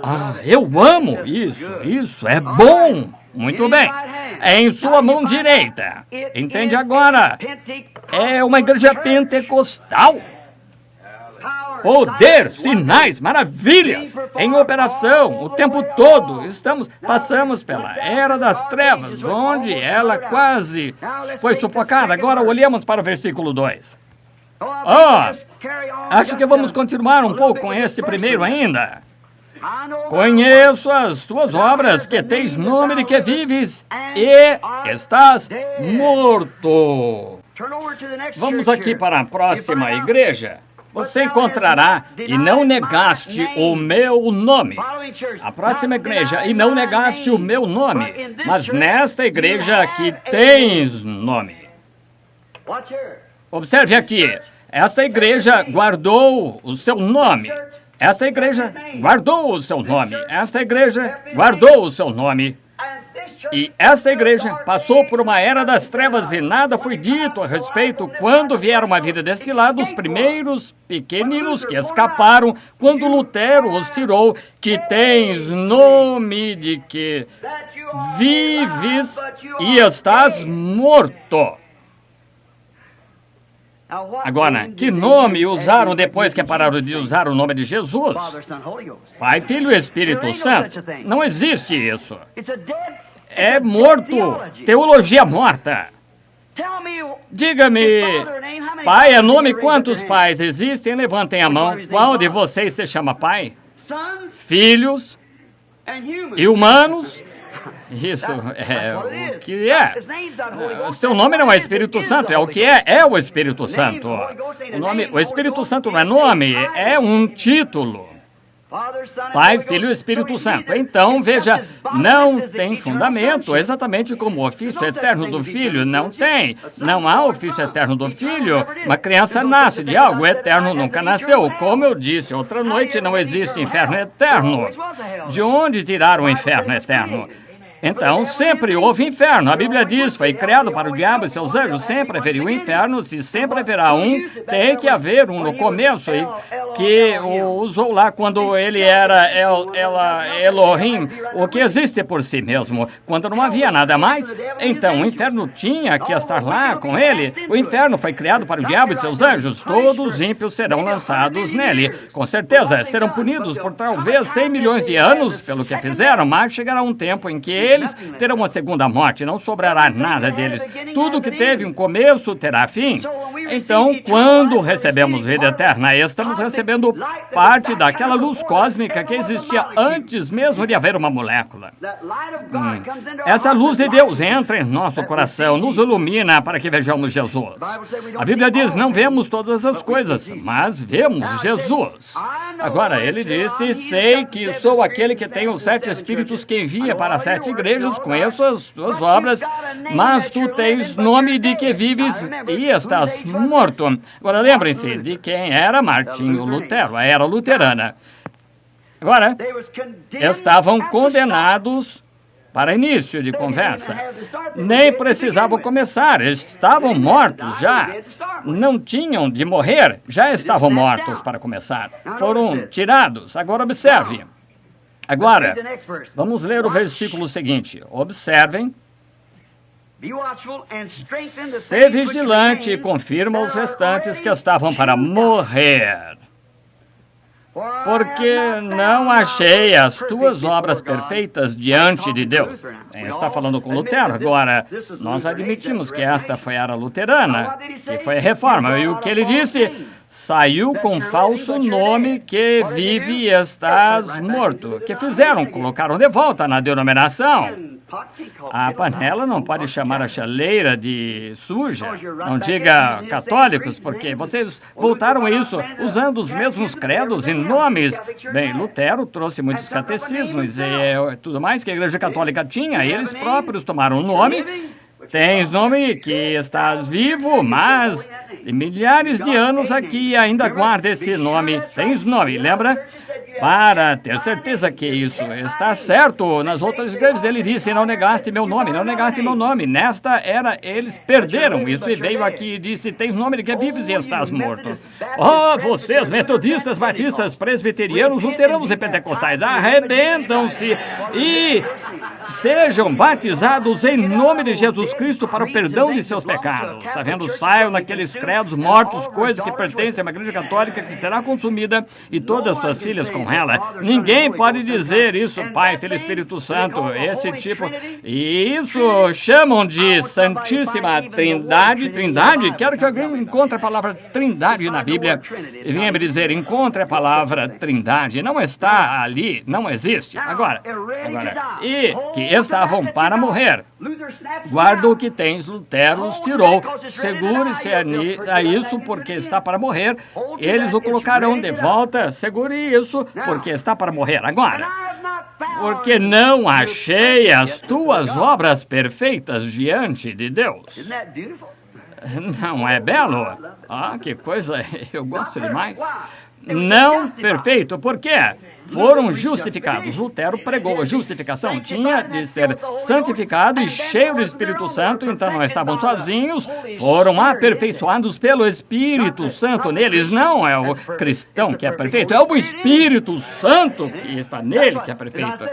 Ah, eu amo isso é bom. Muito bem. É em sua mão direita. Entende agora? É uma igreja pentecostal. Poder, sinais, maravilhas em operação o tempo todo. Passamos pela era das trevas, onde ela quase foi sufocada. Agora olhamos para o versículo 2. Acho que vamos continuar um pouco com este primeiro ainda. Conheço as tuas obras, que tens nome de que vives e estás morto. Vamos aqui para a próxima igreja. Você encontrará e não negaste o meu nome. A próxima igreja, e não negaste o meu nome. Mas nesta igreja aqui tens nome. Observe aqui. Esta igreja guardou o seu nome. Esta igreja guardou o seu nome. Esta igreja guardou o seu nome. E essa igreja passou por uma era das trevas e nada foi dito a respeito quando vieram à vida deste lado os primeiros pequeninos que escaparam quando Lutero os tirou, que tens nome de que vives e estás morto. Agora, que nome usaram depois que pararam de usar o nome de Jesus? Pai, Filho e Espírito Santo. Não existe isso. É morto. Teologia morta. Diga-me, pai é nome, quantos pais existem? Levantem a mão. Qual de vocês se chama pai? Filhos e humanos? Isso é o que é. Seu nome não é Espírito Santo, é o que é o Espírito Santo. O Espírito Santo não é nome, é um título. Pai, Filho e Espírito Santo. Então, veja, não tem fundamento, exatamente como o ofício eterno do Filho. Não tem. Não há ofício eterno do Filho. Uma criança nasce de algo, o eterno nunca nasceu. Como eu disse outra noite, não existe inferno eterno. De onde tiraram o inferno eterno? Então, sempre houve inferno. A Bíblia diz, foi criado para o diabo e seus anjos. Sempre haveria o inferno. Se sempre haverá um, tem que haver um no começo. E que usou lá quando ele era Elohim, o que existe por si mesmo. Quando não havia nada mais, então o inferno tinha que estar lá com ele. O inferno foi criado para o diabo e seus anjos. Todos os ímpios serão lançados nele. Com certeza, serão punidos por talvez 100 milhões de anos pelo que fizeram, mas chegará um tempo em que eles terão uma segunda morte, não sobrará nada deles. Tudo que teve um começo terá fim. Então, quando recebemos vida eterna, estamos recebendo parte daquela luz cósmica que existia antes mesmo de haver uma molécula. Essa luz de Deus entra em nosso coração, nos ilumina para que vejamos Jesus. A Bíblia diz, não vemos todas as coisas, mas vemos Jesus. Agora, ele disse, sei que sou aquele que tem os 7 Espíritos que envia para as 7 igrejas, conheço as tuas obras, mas tu tens nome de que vives e estás morto. Agora, lembrem-se de quem era Martinho Lutero, a era luterana. Agora, estavam condenados para início de conversa. Nem precisavam começar, estavam mortos já. Não tinham de morrer, já estavam mortos para começar. Foram tirados. Agora, observe. Agora, vamos ler o versículo seguinte. Observem. Sê vigilante e confirma os restantes que estavam para morrer. porque não achei as tuas obras perfeitas diante de Deus. Está falando com Lutero. Agora, nós admitimos que esta foi a era luterana, que foi a reforma. E o que ele disse? Saiu com falso nome que vive e estás morto. Que fizeram? Colocaram de volta na denominação. A panela não pode chamar a chaleira de suja. Não diga católicos, porque vocês voltaram a isso usando os mesmos credos e nomes. Bem, Lutero trouxe muitos catecismos e tudo mais que a Igreja Católica tinha. Eles próprios tomaram o nome. Tens nome que estás vivo, mas milhares de anos aqui ainda guarda esse nome. Tens nome, lembra? Para ter certeza que isso está certo. Nas outras igrejas ele disse, não negaste meu nome, não negaste meu nome. Nesta era eles perderam isso e veio aqui e disse, tens nome de que vives e estás morto. Oh, vocês metodistas, batistas, presbiterianos, luteranos e pentecostais, arrebentam-se e sejam batizados em nome de Jesus Cristo para o perdão de seus pecados. Está vendo? Saiam naqueles credos mortos, coisas que pertencem a uma igreja católica que será consumida e todas suas filhas com ela. Ninguém pode dizer isso, Pai, Filho e Espírito Santo, esse tipo. E isso chamam de Santíssima Trindade. Trindade? Quero que alguém encontre a palavra Trindade na Bíblia e venha me dizer, encontre a palavra Trindade. Não está ali, não existe. Agora, e que estavam para morrer. Guarda o que tens, Lutero os tirou. Segure-se a isso, porque está para morrer. Eles o colocarão de volta. Segure isso, porque está para morrer. Agora, porque não achei as tuas obras perfeitas diante de Deus. Não é belo? Ah, que coisa, eu gosto demais. Não perfeito, por quê? Foram justificados. Lutero pregou a justificação. Tinha de ser santificado e cheio do Espírito Santo, então não estavam sozinhos, foram aperfeiçoados pelo Espírito Santo neles. Não é o cristão que é perfeito, é o Espírito Santo que está nele que é perfeito.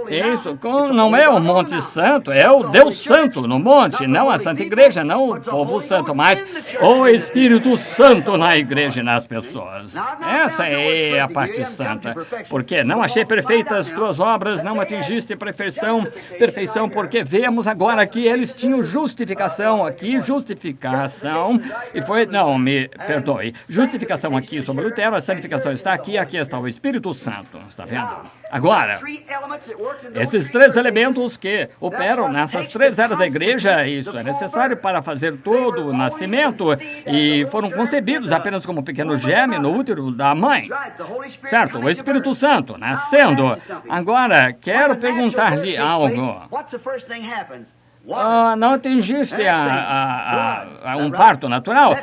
Isso não é o Monte Santo, é o Deus Santo no monte, não a Santa Igreja, não o povo santo, mas o Espírito Santo na igreja e nas pessoas. Essa é a parte santa. Porque não achei perfeitas tuas obras, não atingiste perfeição, porque vemos agora que eles tinham justificação aqui, justificação, e foi, não, me perdoe, justificação aqui sobre Lutero, a santificação está aqui, aqui está o Espírito Santo, está vendo? Agora, esses três elementos que operam nessas três eras da igreja, isso é necessário para fazer todo o nascimento, e foram concebidos apenas como um pequeno germe no útero da mãe, certo? O Espírito Santo nascendo. Agora, quero perguntar-lhe algo. Não atingiste um parto natural?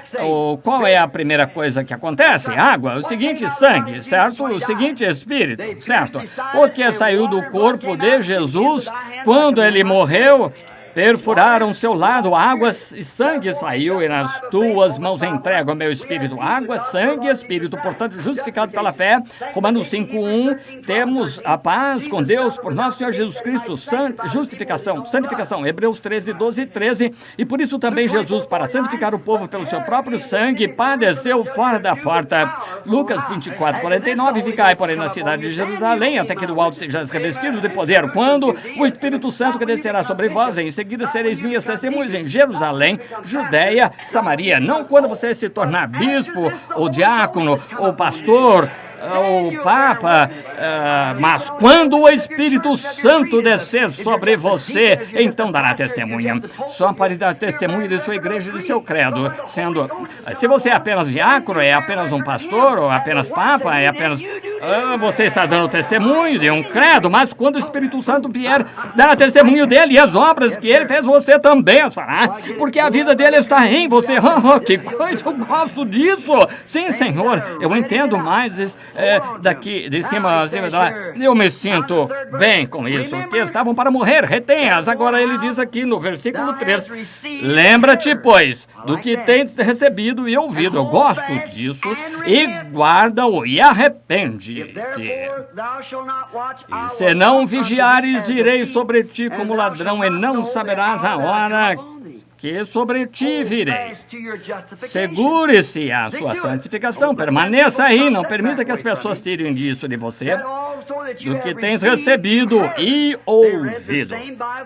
Qual é a primeira coisa que acontece? Água. O seguinte, sangue, certo? O seguinte, espírito, certo? O que saiu do corpo de Jesus quando ele morreu? Perfuraram seu lado, água e sangue saiu, e nas tuas mãos entrego o meu espírito. Água, sangue e espírito, portanto, justificado pela fé. Romanos 5:1, temos a paz com Deus por nosso Senhor Jesus Cristo, justificação, santificação. Hebreus 13:12 e 13. E por isso também Jesus, para santificar o povo pelo seu próprio sangue, padeceu fora da porta. Lucas 24:49, ficai, porém, na cidade de Jerusalém, até que do alto sejais revestidos de poder, quando o Espírito Santo que descerá sobre vós, em seguida sereis minhas testemunhas em Jerusalém, Judeia, Samaria. Não quando você se tornar bispo, ou diácono, ou pastor, ou papa, mas quando o Espírito Santo descer sobre você, então dará testemunha. Só para dar testemunha de sua igreja e de seu credo, sendo, se você é apenas diácono, é apenas um pastor, ou apenas papa, é apenas, você está dando testemunho de um credo, mas quando o Espírito Santo vier, dará testemunho dele, e as obras que ele fez, você também as fará, porque a vida dele está em você. Que coisa, eu gosto disso. Sim, Senhor, eu entendo mais daqui, de cima, de lá. Eu me sinto bem com isso, que estavam para morrer, retenhas. Agora ele diz aqui no versículo 3, lembra-te, pois, do que tens recebido e ouvido. Eu gosto disso. E guarda-o e arrepende-te. E se não vigiares, virei sobre ti como ladrão, e não saberás a hora que sobre ti virei. Segure-se à sua santificação, permaneça aí, não permita que as pessoas tirem disso de você, do que tens recebido e ouvido.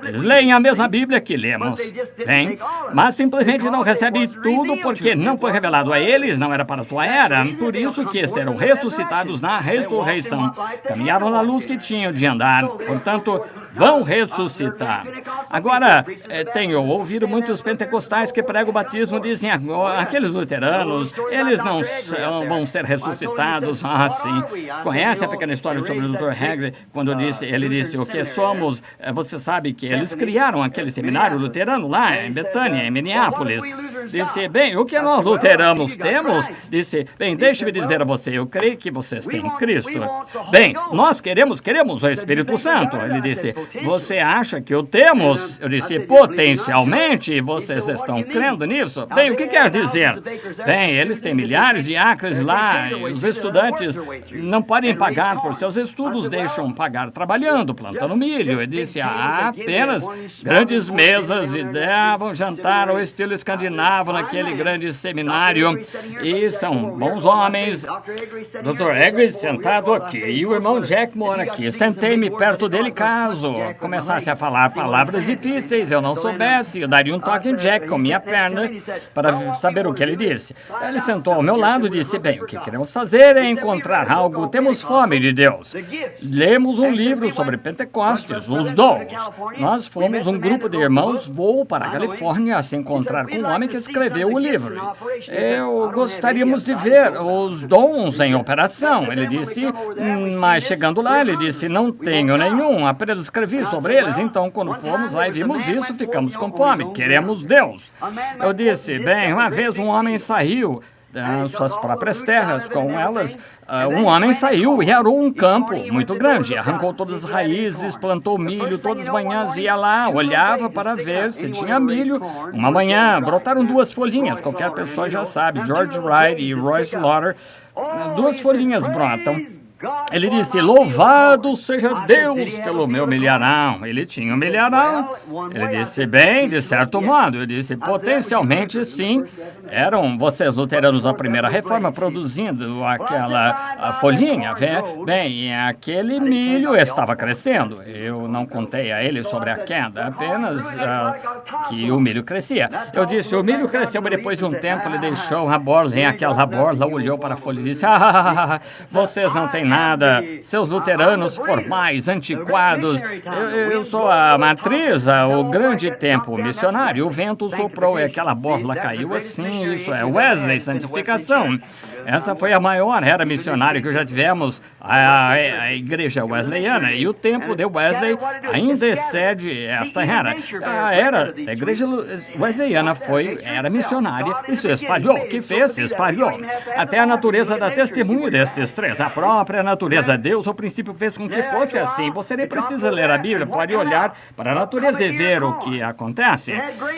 Eles leem a mesma Bíblia que lemos, bem, mas simplesmente não recebem tudo porque não foi revelado a eles, não era para sua era, por isso que serão ressuscitados na ressurreição. Caminharam na luz que tinham de andar, portanto, vão ressuscitar. Agora, tenho ouvido muitos pentecostais que pregam o batismo, dizem, aqueles luteranos, eles não vão ser ressuscitados. Ah, sim. Conhece a pequena história sobre o Dr. Hagrid, quando ele disse, o que somos? Você sabe que eles criaram aquele seminário luterano lá em Betânia, em Minneapolis. Disse, bem, o que nós luteranos temos? Disse, bem, deixe-me dizer a você, eu creio que vocês têm Cristo. Bem, nós queremos o Espírito Santo. Ele disse, você acha que o temos? Eu disse, potencialmente, vocês estão crendo nisso? Bem, o que quer dizer? Bem, eles têm milhares de acres lá, e os estudantes não podem pagar por seus estudos, deixam pagar trabalhando, plantando milho. Ele disse, há apenas grandes mesas e davam jantar ao estilo escandinavo naquele grande seminário, e são bons homens. Dr. Hagrid sentado aqui, e o irmão Jack mora aqui. Sentei-me perto dele caso começasse a falar palavras difíceis, eu não soubesse, eu daria um toque em Jack com minha perna para saber o que ele disse. Ele sentou ao meu lado e disse, bem, o que queremos fazer é encontrar algo, temos fome de Deus. Lemos um livro sobre Pentecostes, os dons. Nós fomos um grupo de irmãos, voo para a Califórnia a se encontrar com um homem que escreveu o livro. Gostaríamos de ver os dons em operação. Ele disse, mas chegando lá, ele disse, não tenho nenhum, apenas escrevi sobre eles. Então, quando fomos lá e vimos isso, ficamos com fome, queremos Deus. Eu disse, bem, uma vez um homem saiu das suas próprias terras, com elas, um homem saiu e arou um campo muito grande, arrancou todas as raízes, plantou milho, todas as manhãs ia lá, olhava para ver se tinha milho. Uma manhã, brotaram 2 folhinhas, qualquer pessoa já sabe, George Wright e Royce Lauder, 2 folhinhas brotam. Ele disse, louvado seja Deus pelo meu milharão. Ele tinha um milharão. Ele disse, bem, de certo modo. Eu disse, potencialmente sim. Eram vocês luteranos da primeira reforma produzindo aquela folhinha. Bem, aquele milho estava crescendo. Eu não contei a ele sobre a queda, apenas que o milho crescia. Eu disse, o milho cresceu, mas depois de um tempo ele deixou a borla, e aquela borla olhou para a folha e disse, vocês não têm nada, seus luteranos formais, antiquados. Eu sou a matriz, o grande tempo missionário. O vento soprou e aquela borla caiu assim. Isso é Wesley, santificação. Essa foi a maior era missionária que já tivemos, a igreja wesleyana. E o tempo de Wesley ainda excede esta era. A era da igreja wesleyana era missionária e se espalhou. O que fez? Se espalhou. Até a natureza dá testemunho desses 3. A própria natureza, Deus, ao princípio, fez com que fosse assim. Você nem precisa ler a Bíblia, pode olhar para a natureza e ver o que acontece.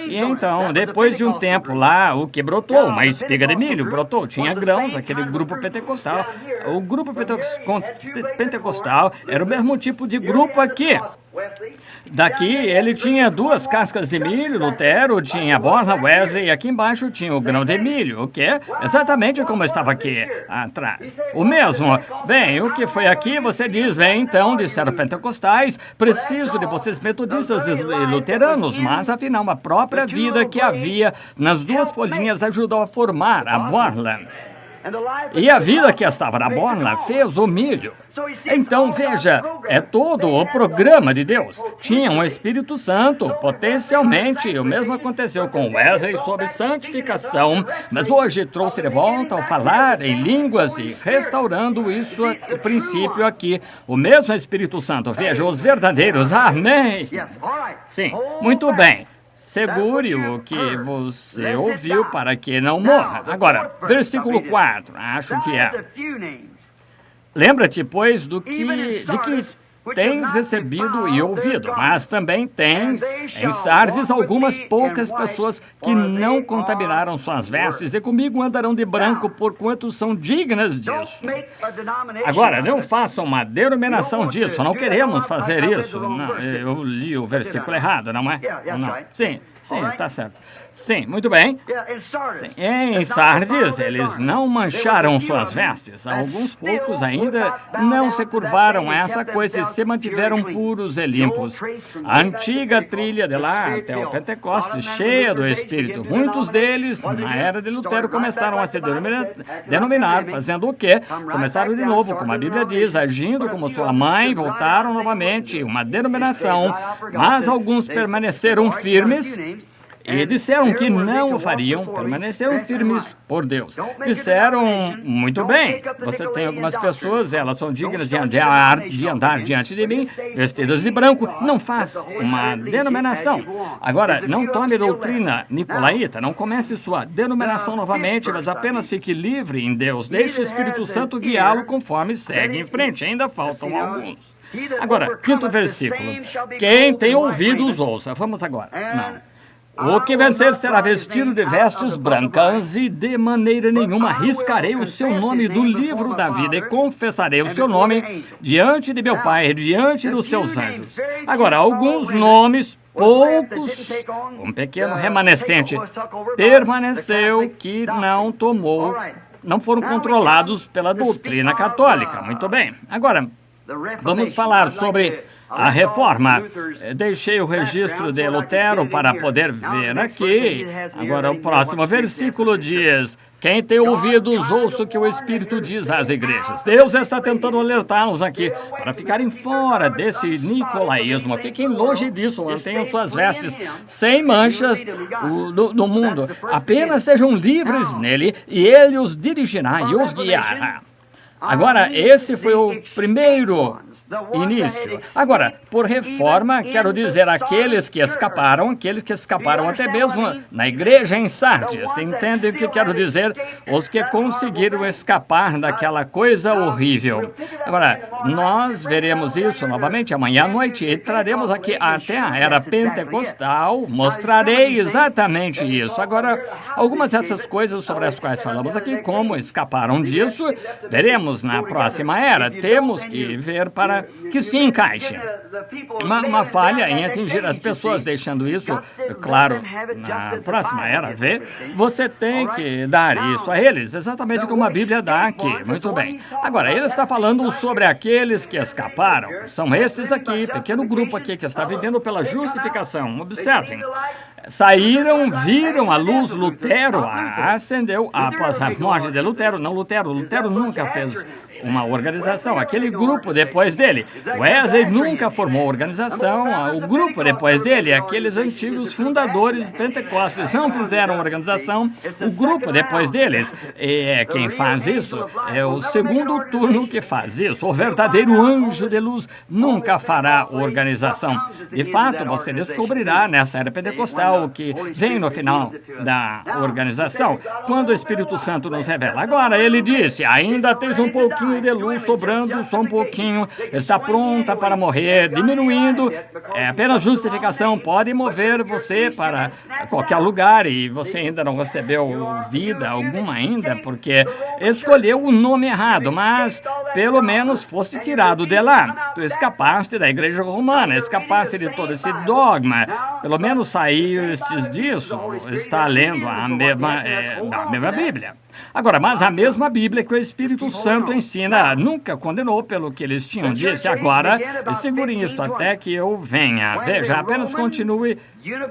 E então, depois de um tempo lá, o que brotou? Uma espiga de milho brotou, tinha grãos, aquele grupo pentecostal. O grupo pentecostal era o mesmo tipo de grupo aqui. Daqui ele tinha 2 cascas de milho, Lutero tinha a borla, Wesley, e aqui embaixo tinha o grão de milho, o que? Exatamente como estava aqui atrás. O mesmo. Bem, o que foi aqui, você diz, bem, então, disseram pentecostais, preciso de vocês metodistas e luteranos, mas afinal a própria vida que havia nas 2 folhinhas ajudou a formar a borla. E a vida que estava na borla fez o milho. Então, veja, é todo o programa de Deus. Tinha um Espírito Santo, potencialmente. O mesmo aconteceu com Wesley sobre santificação, mas hoje trouxe de volta ao falar em línguas e restaurando isso, o princípio aqui. O mesmo Espírito Santo, veja, os verdadeiros. Amém. Sim, muito bem. Segure o que você ouviu para que não morra. Agora, versículo 4, acho que é. Lembra-te, pois, de que tens recebido e ouvido, mas também tens em Sardes algumas poucas pessoas que não contaminaram suas vestes e comigo andarão de branco porquanto são dignas disso. Agora, não façam uma denominação disso, não queremos fazer isso. Não, eu li o versículo errado, não é? Não. Sim, está certo. Sim, muito bem. Sim. Em Sardes, eles não mancharam suas vestes. Alguns poucos ainda não se curvaram a essa coisa e se mantiveram puros e limpos. A antiga trilha de lá até o Pentecostes, cheia do Espírito. Muitos deles, na era de Lutero, começaram a se denominar, fazendo o quê? Começaram de novo, como a Bíblia diz, agindo como sua mãe, voltaram novamente, uma denominação, mas alguns permaneceram firmes e disseram que não o fariam, permaneceram firmes por Deus. Disseram, muito bem, você tem algumas pessoas, elas são dignas de andar diante de mim, vestidas de branco, não faz uma denominação. Agora, não tome doutrina nicolaíta, não comece sua denominação novamente, mas apenas fique livre em Deus. Deixe o Espírito Santo guiá-lo conforme segue em frente, ainda faltam alguns. Agora, 5º versículo. Quem tem ouvidos, ouça. Vamos agora. Não. O que vencer será vestido de vestes brancas e de maneira nenhuma riscarei o seu nome do livro da vida e confessarei o seu nome diante de meu Pai e diante dos seus anjos. Agora, alguns nomes, poucos, um pequeno remanescente, permaneceu que não foram controlados pela doutrina católica. Muito bem. Agora, vamos falar sobre a reforma. Deixei o registro de Lutero para poder ver aqui. Agora, o próximo versículo diz: quem tem ouvidos, ouça o que o Espírito diz às igrejas. Deus está tentando alertar-nos aqui para ficarem fora desse nicolaísmo. Fiquem longe disso, mantenham suas vestes sem manchas no mundo. Apenas sejam livres nele e ele os dirigirá e os guiará. Agora, esse foi o primeiro início. Agora, por reforma, quero dizer aqueles que escaparam até mesmo na igreja em Sardes. Entendem o que quero dizer? Os que conseguiram escapar daquela coisa horrível. Agora, nós veremos isso novamente amanhã à noite e traremos aqui até a era pentecostal, mostrarei exatamente isso. Agora, algumas dessas coisas sobre as quais falamos aqui, como escaparam disso, veremos na próxima era. Temos que ver para que se encaixe. Uma falha em atingir as pessoas, deixando isso claro na próxima era, você tem que dar isso a eles, exatamente como a Bíblia dá aqui. Muito bem. Agora, ele está falando sobre aqueles que escaparam. São estes aqui, pequeno grupo aqui que está vivendo pela justificação. Observem. Saíram, viram a luz, Lutero acendeu após a morte de Lutero. Não, Lutero nunca fez uma organização. Aquele grupo depois dele. Wesley nunca formou organização. O grupo depois dele, aqueles antigos fundadores pentecostes não fizeram organização. O grupo depois deles, quem faz isso é o segundo turno que faz isso. O verdadeiro anjo de luz nunca fará organização. De fato, você descobrirá nessa era pentecostal o que vem no final da organização, quando o Espírito Santo nos revela. Agora, ele disse, ainda tens um pouquinho de luz sobrando, só um pouquinho, está pronta para morrer, diminuindo, é apenas justificação, pode mover você para qualquer lugar e você ainda não recebeu vida alguma ainda, porque escolheu o nome errado, mas pelo menos foste tirado de lá. Tu escapaste da igreja romana, escapaste de todo esse dogma, pelo menos saiu disso, está lendo a mesma Bíblia. Agora, mas a mesma Bíblia que o Espírito Santo ensina nunca condenou pelo que eles tinham dito. Agora, segurem isso até que eu venha. Veja, apenas continue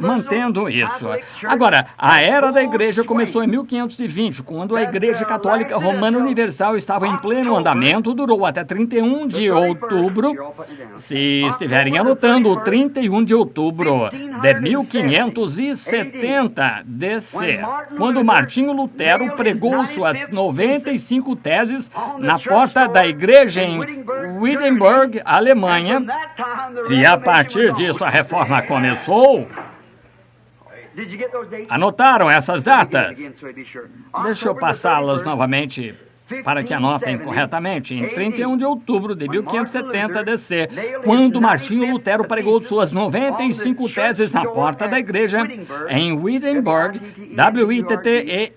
mantendo isso. Agora, a era da igreja começou em 1520, quando a Igreja Católica Romana Universal estava em pleno andamento, durou até 31 de outubro, se estiverem anotando, 31 de outubro de 1570 DC, quando Martinho Lutero pregou suas 95 teses na porta da igreja em Wittenberg, Alemanha, e a partir disso a reforma começou. Anotaram essas datas? Deixa eu passá-las novamente para que anotem corretamente, em 31 de outubro de 1570 DC, quando Martinho Lutero pregou suas 95 teses na porta da igreja em Wittenberg, W-I-T-T-E-N-B-U-R-G,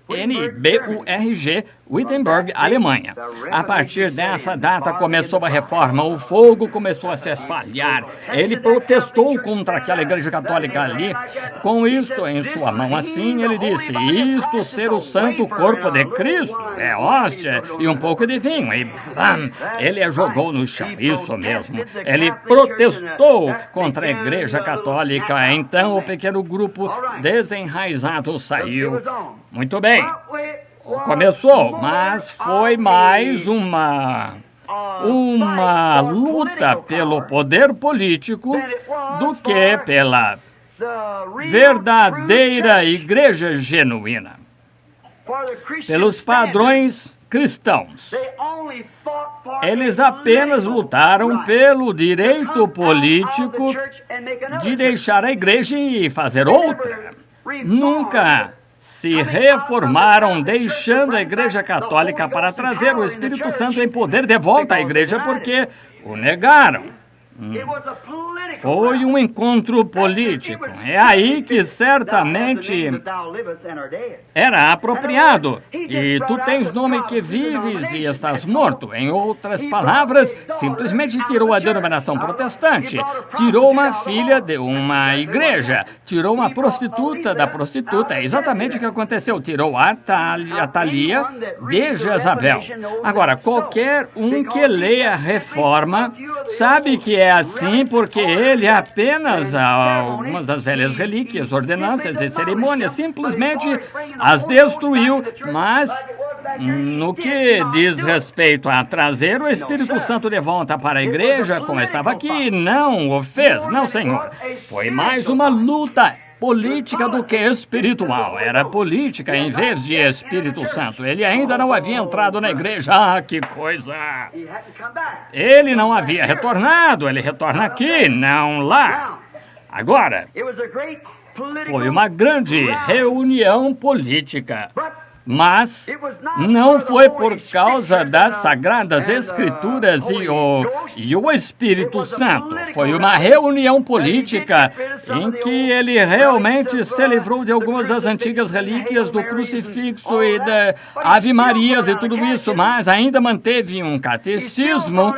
Wittenberg, Alemanha. A partir dessa data começou a reforma, o fogo começou a se espalhar. Ele protestou contra aquela igreja católica ali. Com isto em sua mão assim, ele disse: isto ser o santo corpo de Cristo é hóstia e um pouco de vinho. E bam! Ele a jogou no chão. Isso mesmo. Ele protestou contra a igreja católica. Então o pequeno grupo desenraizado saiu. Muito bem. Começou, mas foi mais uma luta pelo poder político do que pela verdadeira igreja genuína, pelos padrões cristãos. Eles apenas lutaram pelo direito político de deixar a igreja e fazer outra. Nunca se reformaram, deixando a Igreja Católica para trazer o Espírito Santo em poder de volta à igreja, porque o negaram. Foi um encontro político. É aí que certamente era apropriado. E tu tens nome que vives e estás morto. Em outras palavras, simplesmente tirou a denominação protestante, tirou uma filha de uma igreja, tirou uma prostituta da prostituta. É exatamente o que aconteceu. Tirou a Thalia de Jezabel. Agora, qualquer um que leia a Reforma sabe que é assim porque ele apenas algumas das velhas relíquias, ordenanças e cerimônias simplesmente as destruiu, mas no que diz respeito a trazer o Espírito Santo de volta para a igreja, como estava aqui, não o fez, não, Senhor. Foi mais uma luta política do que espiritual. Era política em vez de Espírito Santo. Ele ainda não havia entrado na igreja. Ah, que coisa! Ele não havia retornado. Ele retorna aqui, não lá. Agora, foi uma grande reunião política. Mas não foi por causa das Sagradas Escrituras e o Espírito Santo. Foi uma reunião política em que ele realmente se livrou de algumas das antigas relíquias do crucifixo e da Ave Marias e tudo isso, mas ainda manteve um catecismo.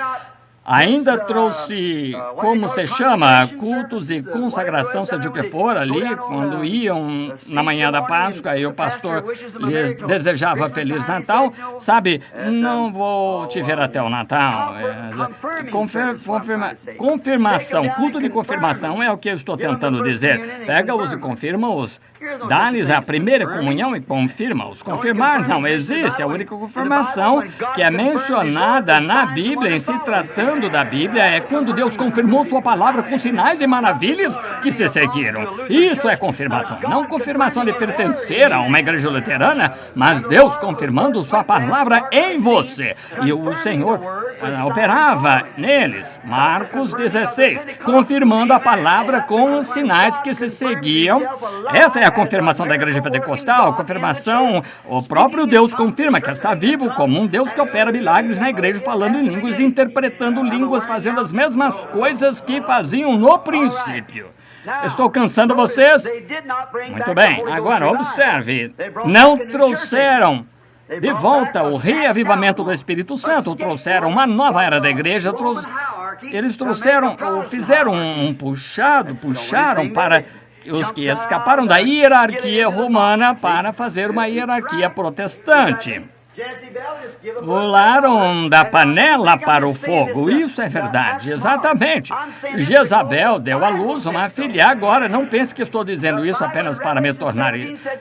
Ainda trouxe, como se chama, cultos e consagração, seja o que for, ali, quando iam na manhã da Páscoa e o pastor lhes desejava Feliz Natal. Sabe, não vou te ver até o Natal. Confirmação, culto de confirmação é o que eu estou tentando dizer. Pega-os e confirma-os. Dá-lhes a primeira comunhão e confirma-os. Confirmar não existe. A única confirmação que é mencionada na Bíblia, em se tratando da Bíblia, é quando Deus confirmou sua palavra com sinais e maravilhas que se seguiram. Isso é confirmação. Não confirmação de pertencer a uma igreja luterana, mas Deus confirmando sua palavra em você. E o Senhor operava neles. Marcos 16, confirmando a palavra com os sinais que se seguiam. Essa é a confirmação da igreja pentecostal. A confirmação, o próprio Deus confirma que está vivo como um Deus que opera milagres na igreja, falando em línguas e interpretando línguas, fazendo as mesmas coisas que faziam no princípio. Estou cansando vocês? Muito bem, agora observe. Não trouxeram de volta o reavivamento do Espírito Santo, trouxeram uma nova era da igreja, eles fizeram puxaram para os que escaparam da hierarquia romana para fazer uma hierarquia protestante. Pularam da panela para o fogo. Isso é verdade, exatamente. Jezabel deu à luz uma filha. Agora, não pense que estou dizendo isso apenas para me tornar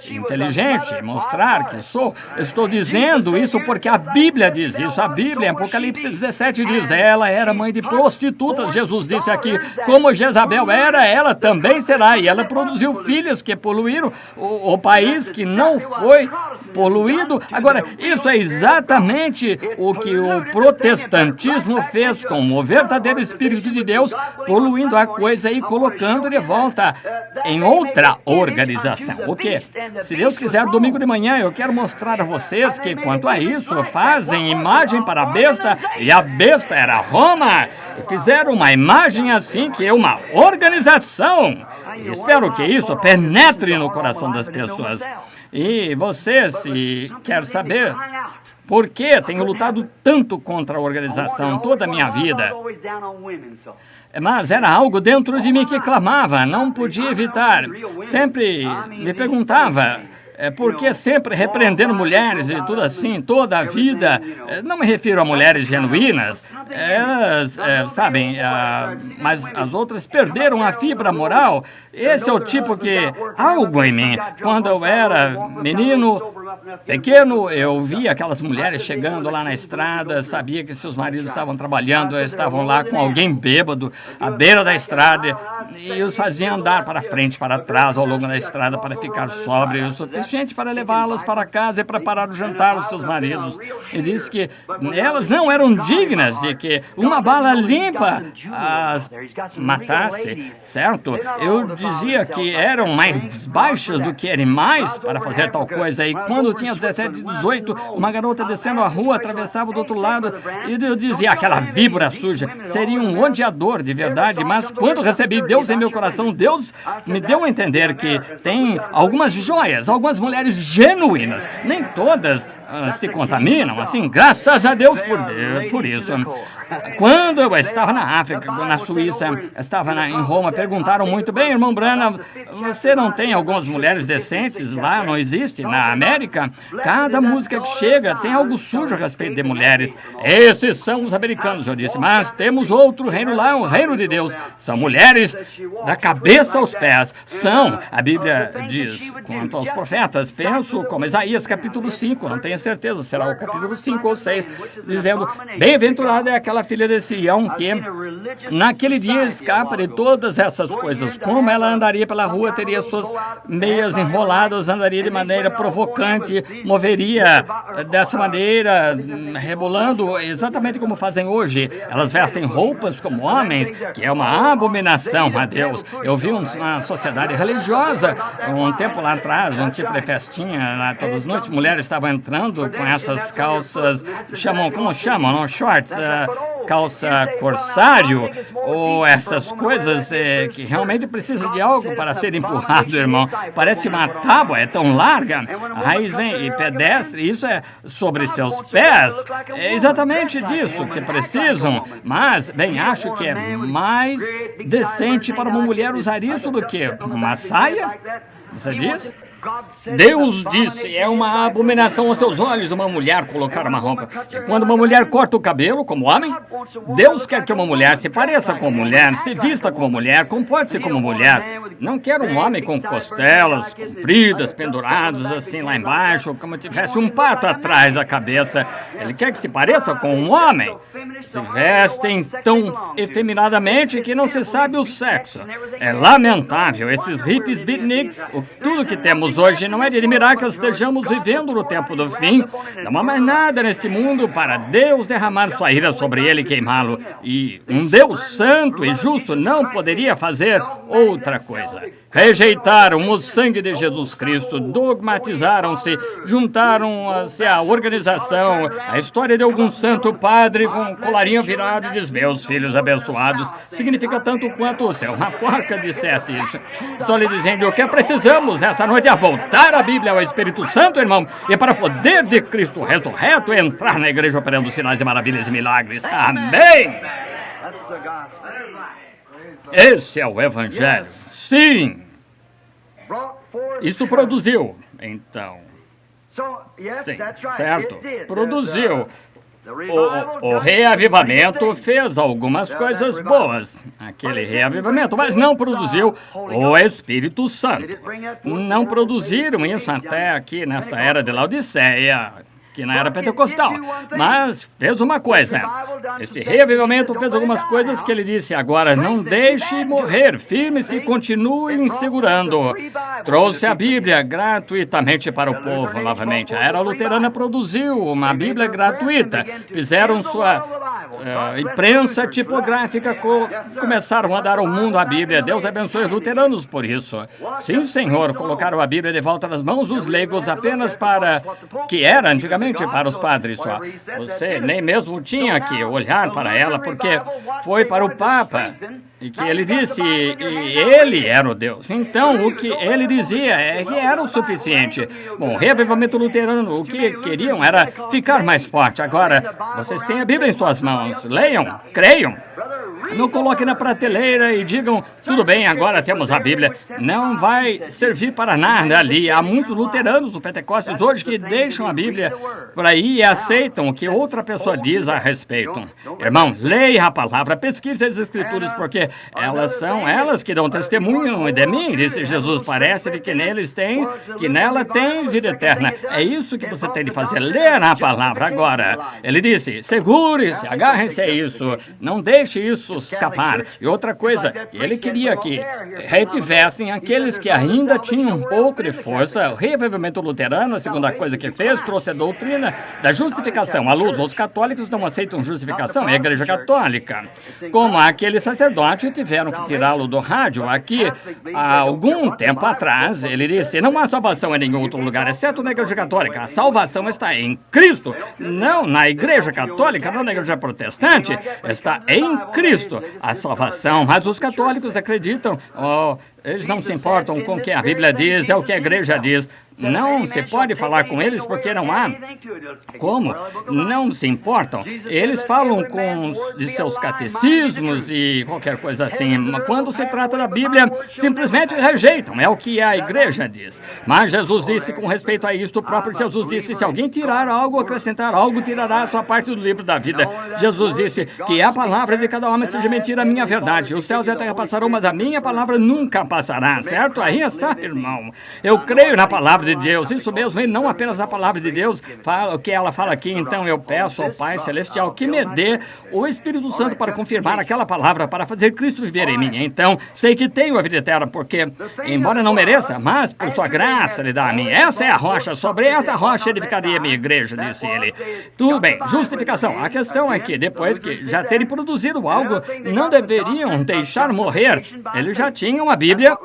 inteligente, mostrar que sou. Estou dizendo isso porque a Bíblia diz isso. A Bíblia, em Apocalipse 17, diz: ela era mãe de prostitutas. Jesus disse aqui, como Jezabel era, ela também será. E ela produziu filhas que poluíram o país que não foi poluído. Agora, isso é exatamente exatamente o que o protestantismo fez com o verdadeiro Espírito de Deus, poluindo a coisa e colocando de volta em outra organização. O quê? Se Deus quiser, domingo de manhã eu quero mostrar a vocês que, quanto a isso, fazem imagem para a besta, e a besta era Roma, e fizeram uma imagem assim que é uma organização. E espero que isso penetre no coração das pessoas. E você, se quer saber por que tenho lutado tanto contra a organização toda a minha vida, mas era algo dentro de mim que clamava, não podia evitar. Sempre me perguntava, por que sempre repreendendo mulheres e tudo assim, toda a vida? Não me refiro a mulheres genuínas, elas, sabem, mas as outras perderam a fibra moral. Esse é o tipo que, algo em mim, quando eu era menino, pequeno, eu via aquelas mulheres chegando lá na estrada, sabia que seus maridos estavam trabalhando, estavam lá com alguém bêbado, à beira da estrada, e os faziam andar para frente, para trás, ao longo da estrada, para ficar sóbrio o suficiente para levá-las para casa e preparar o jantar aos seus maridos. E disse que elas não eram dignas de que uma bala limpa as matasse, certo? Eu dizia que eram mais baixas do que animais para fazer tal coisa, e quando tinha 17, 18, uma garota descendo a rua, atravessava do outro lado, e eu dizia, aquela víbora suja, seria um odiador de verdade, mas quando recebi Deus em meu coração, Deus me deu a entender que tem algumas joias, algumas mulheres genuínas, nem todas se contaminam, assim, graças a Deus por isso. Quando eu estava na África, na Suíça, estava em Roma, perguntaram muito bem, irmão Branham, você não tem algumas mulheres decentes lá, não existe? Na América, cada música que chega tem algo sujo a respeito de mulheres. Esses são os americanos, eu disse, mas temos outro reino lá, o reino de Deus. São mulheres da cabeça aos pés. São, a Bíblia diz, quanto aos profetas, penso como Isaías capítulo 5, não tenho certeza, será o capítulo 5 ou 6, dizendo, bem-aventurada é aquela filha de Sião que naquele dia escapa de todas essas coisas. Como ela andaria pela rua, teria suas meias enroladas, andaria de maneira provocante, moveria dessa maneira, rebolando, exatamente como fazem hoje. Elas vestem roupas como homens, que é uma abominação a Deus. Eu vi uma sociedade religiosa, um tempo lá atrás, um tipo de festinha, lá, todas as noites, mulheres estavam entrando com essas calças, como chamam, não? Shorts, calça corsário, ou essas coisas que realmente precisam de algo para ser empurrado, irmão. Parece uma tábua, é tão larga, a raiz vem e pedestre, isso é sobre seus pés. É exatamente disso que precisam, mas, bem, acho que é mais decente para uma mulher usar isso do que uma saia, você diz? Deus disse, é uma abominação aos seus olhos uma mulher colocar uma roupa. E quando uma mulher corta o cabelo, como homem, Deus quer que uma mulher se pareça com mulher, se vista como mulher, comporte-se como mulher. Não quer um homem com costelas compridas, penduradas assim lá embaixo, como se tivesse um pato atrás da cabeça. Ele quer que se pareça com um homem. Se vestem tão efeminadamente que não se sabe o sexo. É lamentável. Esses hippies beatniks, tudo que temos hoje não é de admirar que estejamos vivendo no tempo do fim. Não há mais nada neste mundo para Deus derramar sua ira sobre ele e queimá-lo. E um Deus santo e justo não poderia fazer outra coisa. Rejeitaram o sangue de Jesus Cristo, dogmatizaram-se, juntaram-se à organização, a história de algum santo padre com colarinho virado e diz, meus filhos abençoados, significa tanto quanto se uma porca dissesse isso. Estou lhe dizendo o que precisamos esta noite é voltar a Bíblia ao Espírito Santo, irmão, e para o poder de Cristo ressurreto entrar na igreja operando sinais e maravilhas e milagres. Amém! Esse é o Evangelho. Sim! Isso produziu, então. Sim, certo. Produziu. O reavivamento fez algumas coisas boas, aquele reavivamento, mas não produziu o Espírito Santo. Não produziram isso até aqui nesta era de Laodiceia, aqui na era pentecostal, mas fez uma coisa. Este reavivamento fez algumas coisas que ele disse: agora não deixe morrer, firme-se e continue segurando. Trouxe a Bíblia gratuitamente para o povo novamente. A era luterana produziu uma Bíblia gratuita. Fizeram sua imprensa tipográfica, começaram a dar ao mundo a Bíblia. Deus abençoe os luteranos por isso. Sim, Senhor, colocaram a Bíblia de volta nas mãos dos leigos apenas para, que era antigamente para os padres só. Você nem mesmo tinha que olhar para ela, porque foi para o Papa. E que ele disse, e ele era o Deus. Então, o que ele dizia é que era o suficiente. Bom, o reavivamento luterano, o que queriam era ficar mais forte. Agora, vocês têm a Bíblia em suas mãos. Leiam, creiam. Não coloquem na prateleira e digam, tudo bem, agora temos a Bíblia. Não vai servir para nada ali. Há muitos luteranos do Pentecostes hoje que deixam a Bíblia por aí e aceitam o que outra pessoa diz a respeito. Irmão, leia a palavra, pesquise as Escrituras, porque elas são elas que dão testemunho de mim, disse Jesus. Parece que nela tem vida eterna. É isso que você tem de fazer, ler a palavra agora. Ele disse, segure-se, agarre-se a isso, não deixe isso escapar. E outra coisa, ele queria que retivessem aqueles que ainda tinham um pouco de força. O reavivamento luterano, a segunda coisa que fez, trouxe a doutrina da justificação. À luz, os católicos não aceitam justificação, é a Igreja Católica. Como aquele sacerdote, tiveram que tirá-lo do rádio. Aqui, há algum tempo atrás, ele disse, não há salvação em nenhum outro lugar, exceto na Igreja Católica. A salvação está em Cristo, não na Igreja Católica, não na Igreja Protestante, está em Cristo. A salvação, mas os católicos acreditam, eles não se importam com o que a Bíblia diz, é o que a igreja diz. Não se pode falar com eles porque não há como. Não se importam. Eles falam de seus catecismos e qualquer coisa assim. Quando se trata da Bíblia, simplesmente rejeitam. É o que a igreja diz. Mas Jesus disse, com respeito a isso, o próprio Jesus disse, se alguém tirar algo, acrescentar algo, tirará a sua parte do livro da vida. Jesus disse que a palavra de cada homem seja mentira, a minha verdade. Os céus e a terra passarão, mas a minha palavra nunca passará, certo? Aí está, irmão. Eu creio na palavra de Deus, isso mesmo, e não apenas a palavra de Deus, o que ela fala aqui. Então eu peço ao Pai Celestial que me dê o Espírito Santo para confirmar aquela palavra, para fazer Cristo viver em mim. Então, sei que tenho a vida eterna, porque, embora não mereça, mas por sua graça ele dá a mim. Essa é a rocha, sobre essa rocha edificaria a minha igreja, disse ele. Tudo bem, justificação. A questão é que, depois que já terem produzido algo, não deveriam deixar morrer. Eles já tinham a Bíblia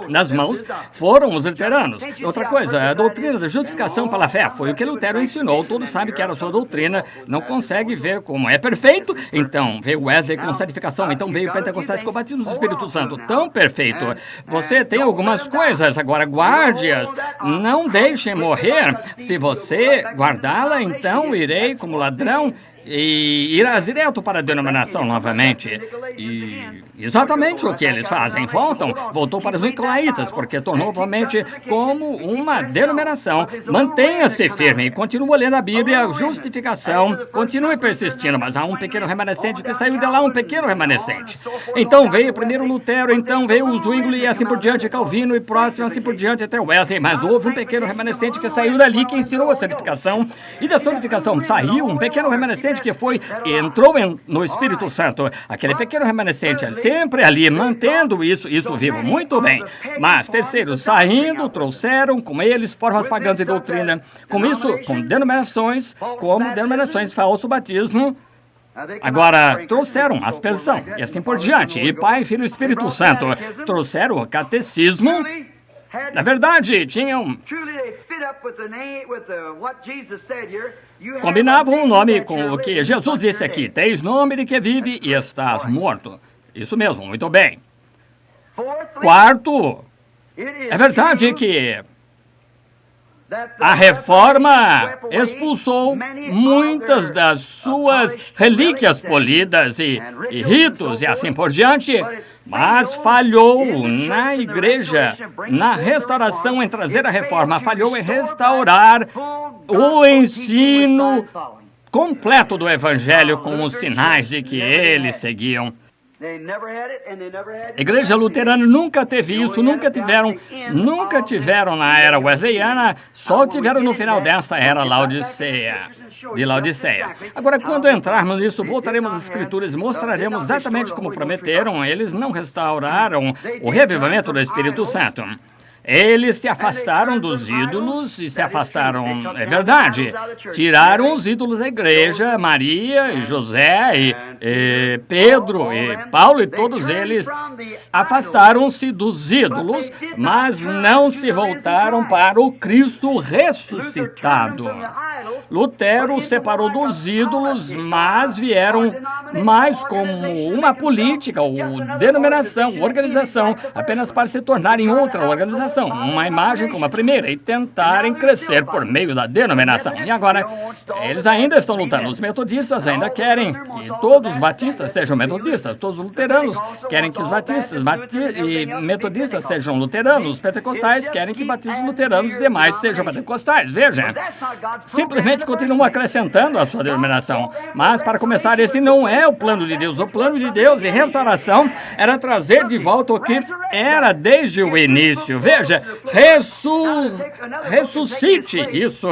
nas mãos, foram os luteranos. Outra coisa, a doutrina da justificação pela fé foi o que Lutero ensinou. Todos sabem que era a sua doutrina. Não consegue ver como é perfeito. Então veio Wesley com santificação. Então veio Pentecostais com o batismo do Espírito Santo. Tão perfeito. Você tem algumas coisas, agora guarde-as. Não deixem morrer. Se você guardá-la, então irei como ladrão e irás direto para a denominação novamente. E exatamente o que eles fazem. Voltou para os nicolaítas, porque tornou novamente como uma denominação. Mantenha-se firme, continue lendo a Bíblia, justificação, continue persistindo, mas há um pequeno remanescente que saiu de lá, um pequeno remanescente. Então veio primeiro Lutero, então veio o Zwingli e assim por diante, Calvino e próximo, assim por diante até Wesley, mas houve um pequeno remanescente que saiu dali, que ensinou a santificação, e da santificação saiu um pequeno remanescente que entrou no Espírito Santo. Aquele pequeno remanescente sempre ali, mantendo isso vivo. Muito bem. Mas, terceiro, saindo, trouxeram com eles formas pagãs de doutrina. Com isso, com denominações, como denominações falso batismo. Agora, trouxeram aspersão e assim por diante. E Pai, Filho e Espírito Santo trouxeram o catecismo. Na verdade, combinavam o nome com o que Jesus disse aqui. Tens nome de que vive e estás morto. Isso mesmo, muito bem. Quarto, é verdade que a Reforma expulsou muitas das suas relíquias polidas e ritos e assim por diante, mas falhou na igreja, na restauração, em trazer a Reforma, falhou em restaurar o ensino completo do Evangelho com os sinais de que eles seguiam. A Igreja Luterana nunca teve isso, nunca tiveram na era wesleyana, só tiveram no final desta era de Laodiceia. Agora, quando entrarmos nisso, voltaremos às Escrituras e mostraremos exatamente como prometeram. Eles não restauraram o revivamento do Espírito Santo. Eles se afastaram dos ídolos e se afastaram, é verdade, tiraram os ídolos da igreja, Maria e José e Pedro e Paulo e todos eles afastaram-se dos ídolos, mas não se voltaram para o Cristo ressuscitado. Lutero separou dos ídolos, mas vieram mais como uma política ou denominação, organização, apenas para se tornarem outra organização. Uma imagem como a primeira e tentarem crescer por meio da denominação. E agora, eles ainda estão lutando. Os metodistas ainda querem que todos os batistas sejam metodistas. Todos os luteranos querem que os batistas e metodistas sejam luteranos. Os pentecostais querem que batistas luteranos e demais sejam pentecostais. Veja, simplesmente continuam acrescentando a sua denominação. Mas, para começar, esse não é o plano de Deus. O plano de Deus e restauração era trazer de volta o que era desde o início. Veja, ressuscite isso.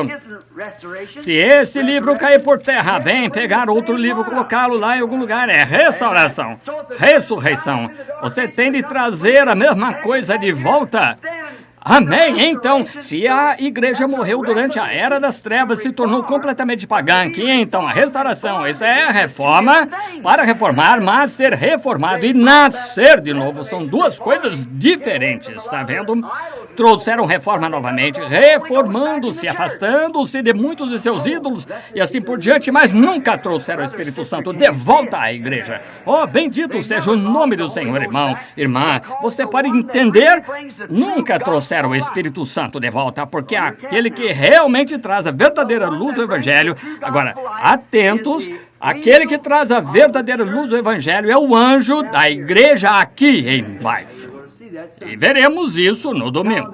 Se esse livro cair por terra, bem, pegar outro livro, colocá-lo lá em algum lugar, é restauração, ressurreição. Você tem de trazer a mesma coisa de volta. Amém? Então, se a igreja morreu durante a era das trevas, se tornou completamente pagã, que então a restauração, isso é a reforma, para reformar, mas ser reformado e nascer de novo, são duas coisas diferentes, está vendo? Trouxeram reforma novamente, reformando-se, afastando-se de muitos de seus ídolos e assim por diante, mas nunca trouxeram o Espírito Santo de volta à igreja. Oh, bendito seja o nome do Senhor, irmão, irmã. Você pode entender? Nunca trouxeram o Espírito Santo de volta, porque é aquele que realmente traz a verdadeira luz do Evangelho. Agora, atentos, aquele que traz a verdadeira luz do Evangelho é o anjo da igreja aqui embaixo. E veremos isso no domingo.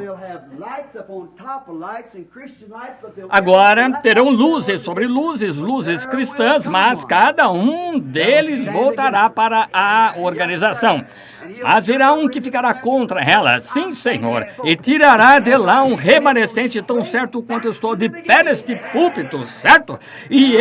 Agora terão luzes sobre luzes, luzes cristãs, mas cada um deles voltará para a organização. Mas virá um que ficará contra ela, sim, Senhor, e tirará de lá um remanescente tão certo quanto estou de pé neste púlpito, certo? E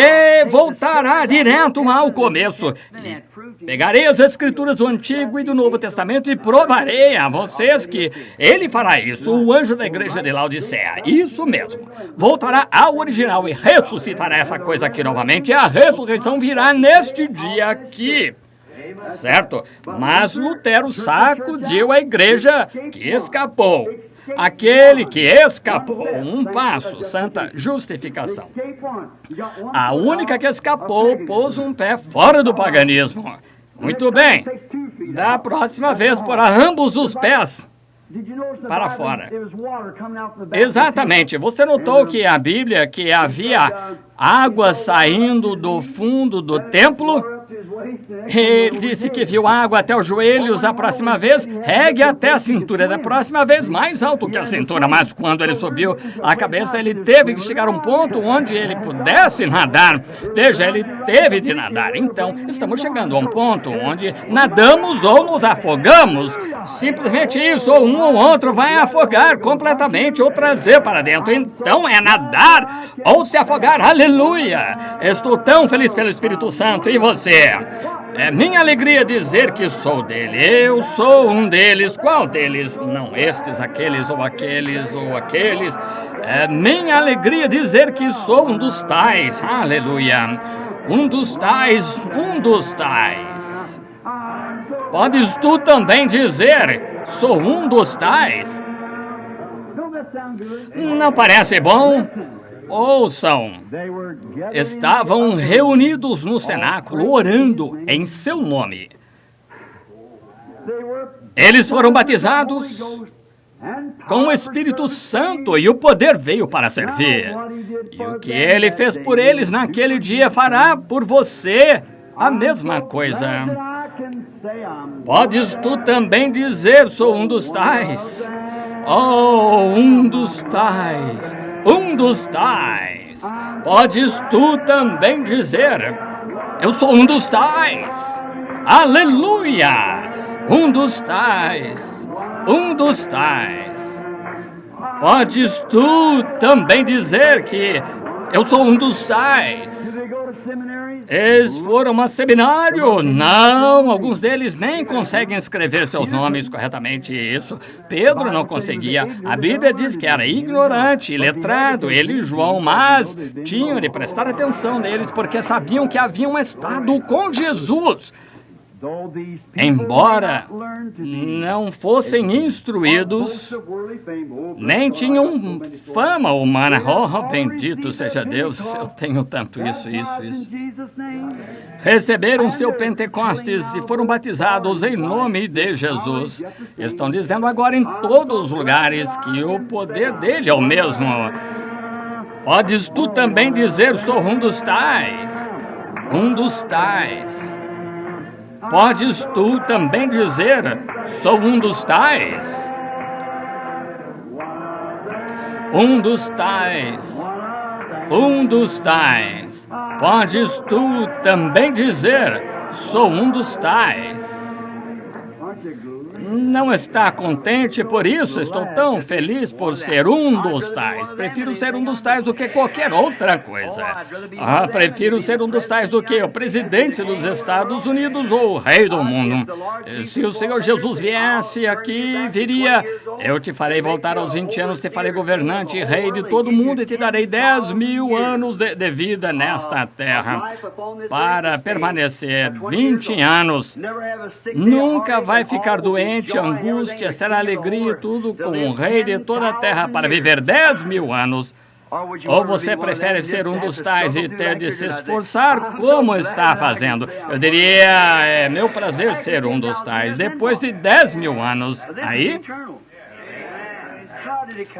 voltará direto ao começo. E pegarei as Escrituras do Antigo e do Novo Testamento e provarei a vocês que ele fará isso, o anjo da igreja de Laodiceia. Isso mesmo. Voltará ao original e ressuscitará essa coisa aqui novamente. E a ressurreição virá neste dia aqui. Certo? Mas Lutero sacudiu a igreja que escapou. Aquele que escapou, um passo, santa justificação. A única que escapou pôs um pé fora do paganismo. Muito bem. Da próxima vez, porá ambos os pés para fora. Exatamente. Você notou que a Bíblia, que havia água saindo do fundo do templo? Ele disse que viu água até os joelhos a próxima vez, regue até a cintura da próxima vez, mais alto que a cintura. Mas quando ele subiu a cabeça, ele teve que chegar a um ponto onde ele pudesse nadar. Veja, ele teve de nadar. Então, estamos chegando a um ponto onde nadamos ou nos afogamos. Simplesmente isso, ou um ou outro vai afogar completamente ou trazer para dentro. Então, é nadar ou se afogar. Aleluia! Estou tão feliz pelo Espírito Santo. E você? É minha alegria dizer que sou dele. Eu sou um deles. Qual deles? Não estes, aqueles ou aqueles ou aqueles. É minha alegria dizer que sou um dos tais. Aleluia. Um dos tais, um dos tais. Podes tu também dizer, sou um dos tais? Não parece bom? Ouçam, estavam reunidos no cenáculo orando em seu nome. Eles foram batizados com o Espírito Santo e o poder veio para servir. E o que ele fez por eles naquele dia fará por você a mesma coisa. Podes tu também dizer, sou um dos tais? Oh, um dos tais. Um dos tais. Podes tu também dizer, eu sou um dos tais. Aleluia! Um dos tais. Podes tu também dizer que eu sou um dos tais? Eles foram a seminário? Não, alguns deles nem conseguem escrever seus nomes corretamente. Isso, Pedro não conseguia. A Bíblia diz que era ignorante, iletrado, ele e João, mas tinham de prestar atenção neles porque sabiam que haviam estado com Jesus. Embora não fossem instruídos, nem tinham fama humana. Oh, bendito seja Deus, eu tenho tanto isso. Receberam seu Pentecostes e foram batizados em nome de Jesus. Estão dizendo agora em todos os lugares que o poder dele é o mesmo. Podes tu também dizer, sou um dos tais. Podes tu também dizer, sou um dos tais? Um dos tais. Podes tu também dizer, sou um dos tais? Não está contente por isso? Estou tão feliz por ser um dos tais. Prefiro ser um dos tais do que qualquer outra coisa. Prefiro ser um dos tais do que o presidente dos Estados Unidos ou o rei do mundo. Se o Senhor Jesus viesse aqui, viria: eu te farei voltar aos 20 anos, te farei governante e rei de todo mundo e te darei 10.000 anos de vida nesta terra. Para permanecer 20 anos, nunca vai ficar doente, angústia, será alegria e tudo com o rei de toda a terra para viver 10.000 anos. Ou você prefere ser um dos tais e ter de se esforçar como está fazendo? Eu diria, é meu prazer ser um dos tais, depois de 10.000 anos. Aí...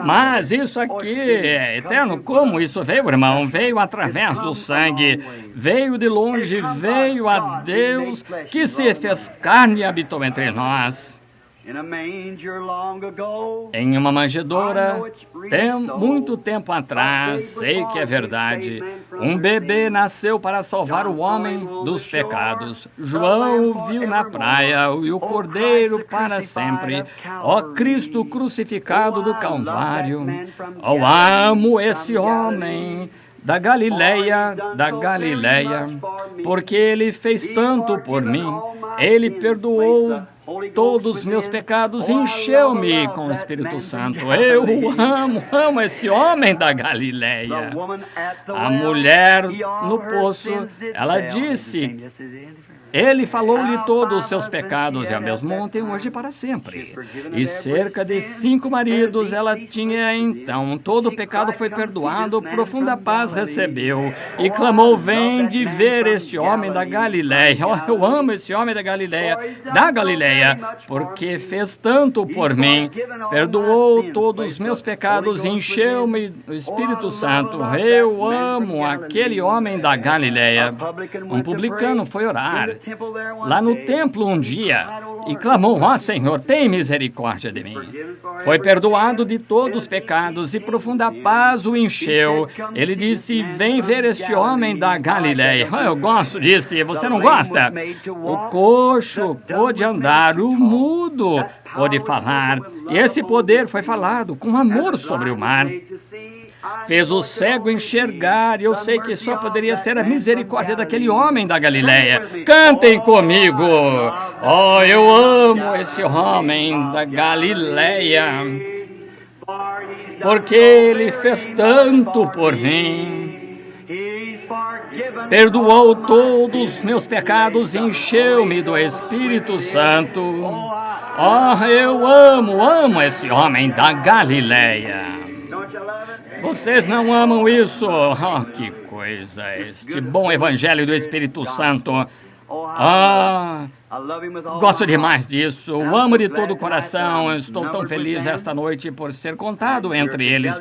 Mas isso aqui é eterno. Como isso veio, irmão? Veio através do sangue. Veio de longe, veio a Deus, que se fez carne e habitou entre nós. Em uma manjedoura, muito tempo atrás, sei que é verdade, um bebê nasceu para salvar o homem dos pecados. João o viu na praia, e o Cordeiro para sempre. Ó Cristo crucificado do Calvário, eu amo esse homem da Galileia, porque ele fez tanto por mim. Ele perdoou todos os meus pecados, encheu-me com o Espírito Santo. Eu amo esse homem da Galileia. A mulher no poço, ela disse: ele falou-lhe todos os seus pecados e a mesmo ontem, hoje e para sempre. E cerca de 5 maridos ela tinha então. Todo o pecado foi perdoado, profunda paz recebeu. E clamou: vem de ver este homem da Galileia. Oh, eu amo esse homem da Galileia, porque fez tanto por mim. Perdoou todos os meus pecados, encheu-me do Espírito Santo. Eu amo aquele homem da Galileia. Um publicano foi orar lá no templo um dia e clamou: ó Senhor, tem misericórdia de mim. Foi perdoado de todos os pecados e profunda paz o encheu. Ele disse: vem ver este homem da Galileia. Eu gosto disso, você não gosta? O coxo pôde andar, o mudo pôde falar, e esse poder foi falado com amor sobre o mar. Fez o cego enxergar, e eu sei que só poderia ser a misericórdia daquele homem da Galileia. Cantem comigo! Oh, eu amo esse homem da Galileia, porque ele fez tanto por mim. Perdoou todos os meus pecados e encheu-me do Espírito Santo. Oh, eu amo esse homem da Galileia. Vocês não amam isso? Oh, que coisa, este bom evangelho do Espírito Santo. Gosto demais disso, o amo de todo o coração. Estou tão feliz esta noite por ser contado entre eles,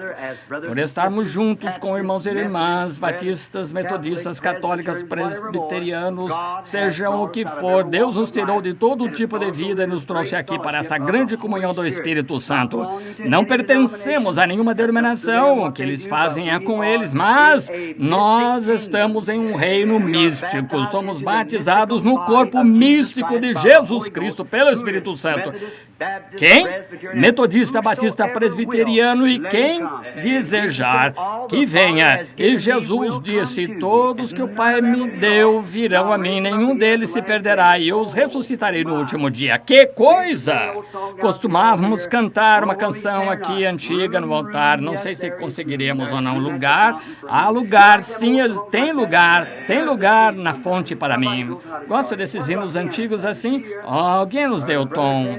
por estarmos juntos com irmãos e irmãs, batistas, metodistas, católicas, presbiterianos, sejam o que for. Deus nos tirou de todo tipo de vida e nos trouxe aqui para essa grande comunhão do Espírito Santo. Não pertencemos a nenhuma denominação, o que eles fazem é com eles, mas nós estamos em um reino místico, somos batizados no corpo místico de Jesus Cristo pelo Espírito Santo. Quem? Metodista, batista, presbiteriano e quem desejar que venha. E Jesus disse: todos que o Pai me deu virão a mim, nenhum deles se perderá e eu os ressuscitarei no último dia. Que coisa! Costumávamos cantar uma canção aqui antiga no altar, não sei se conseguiremos ou não. Lugar, há lugar, sim, tem lugar na fonte para mim. Gosto desses hinos antigos assim. Alguém nos deu o tom.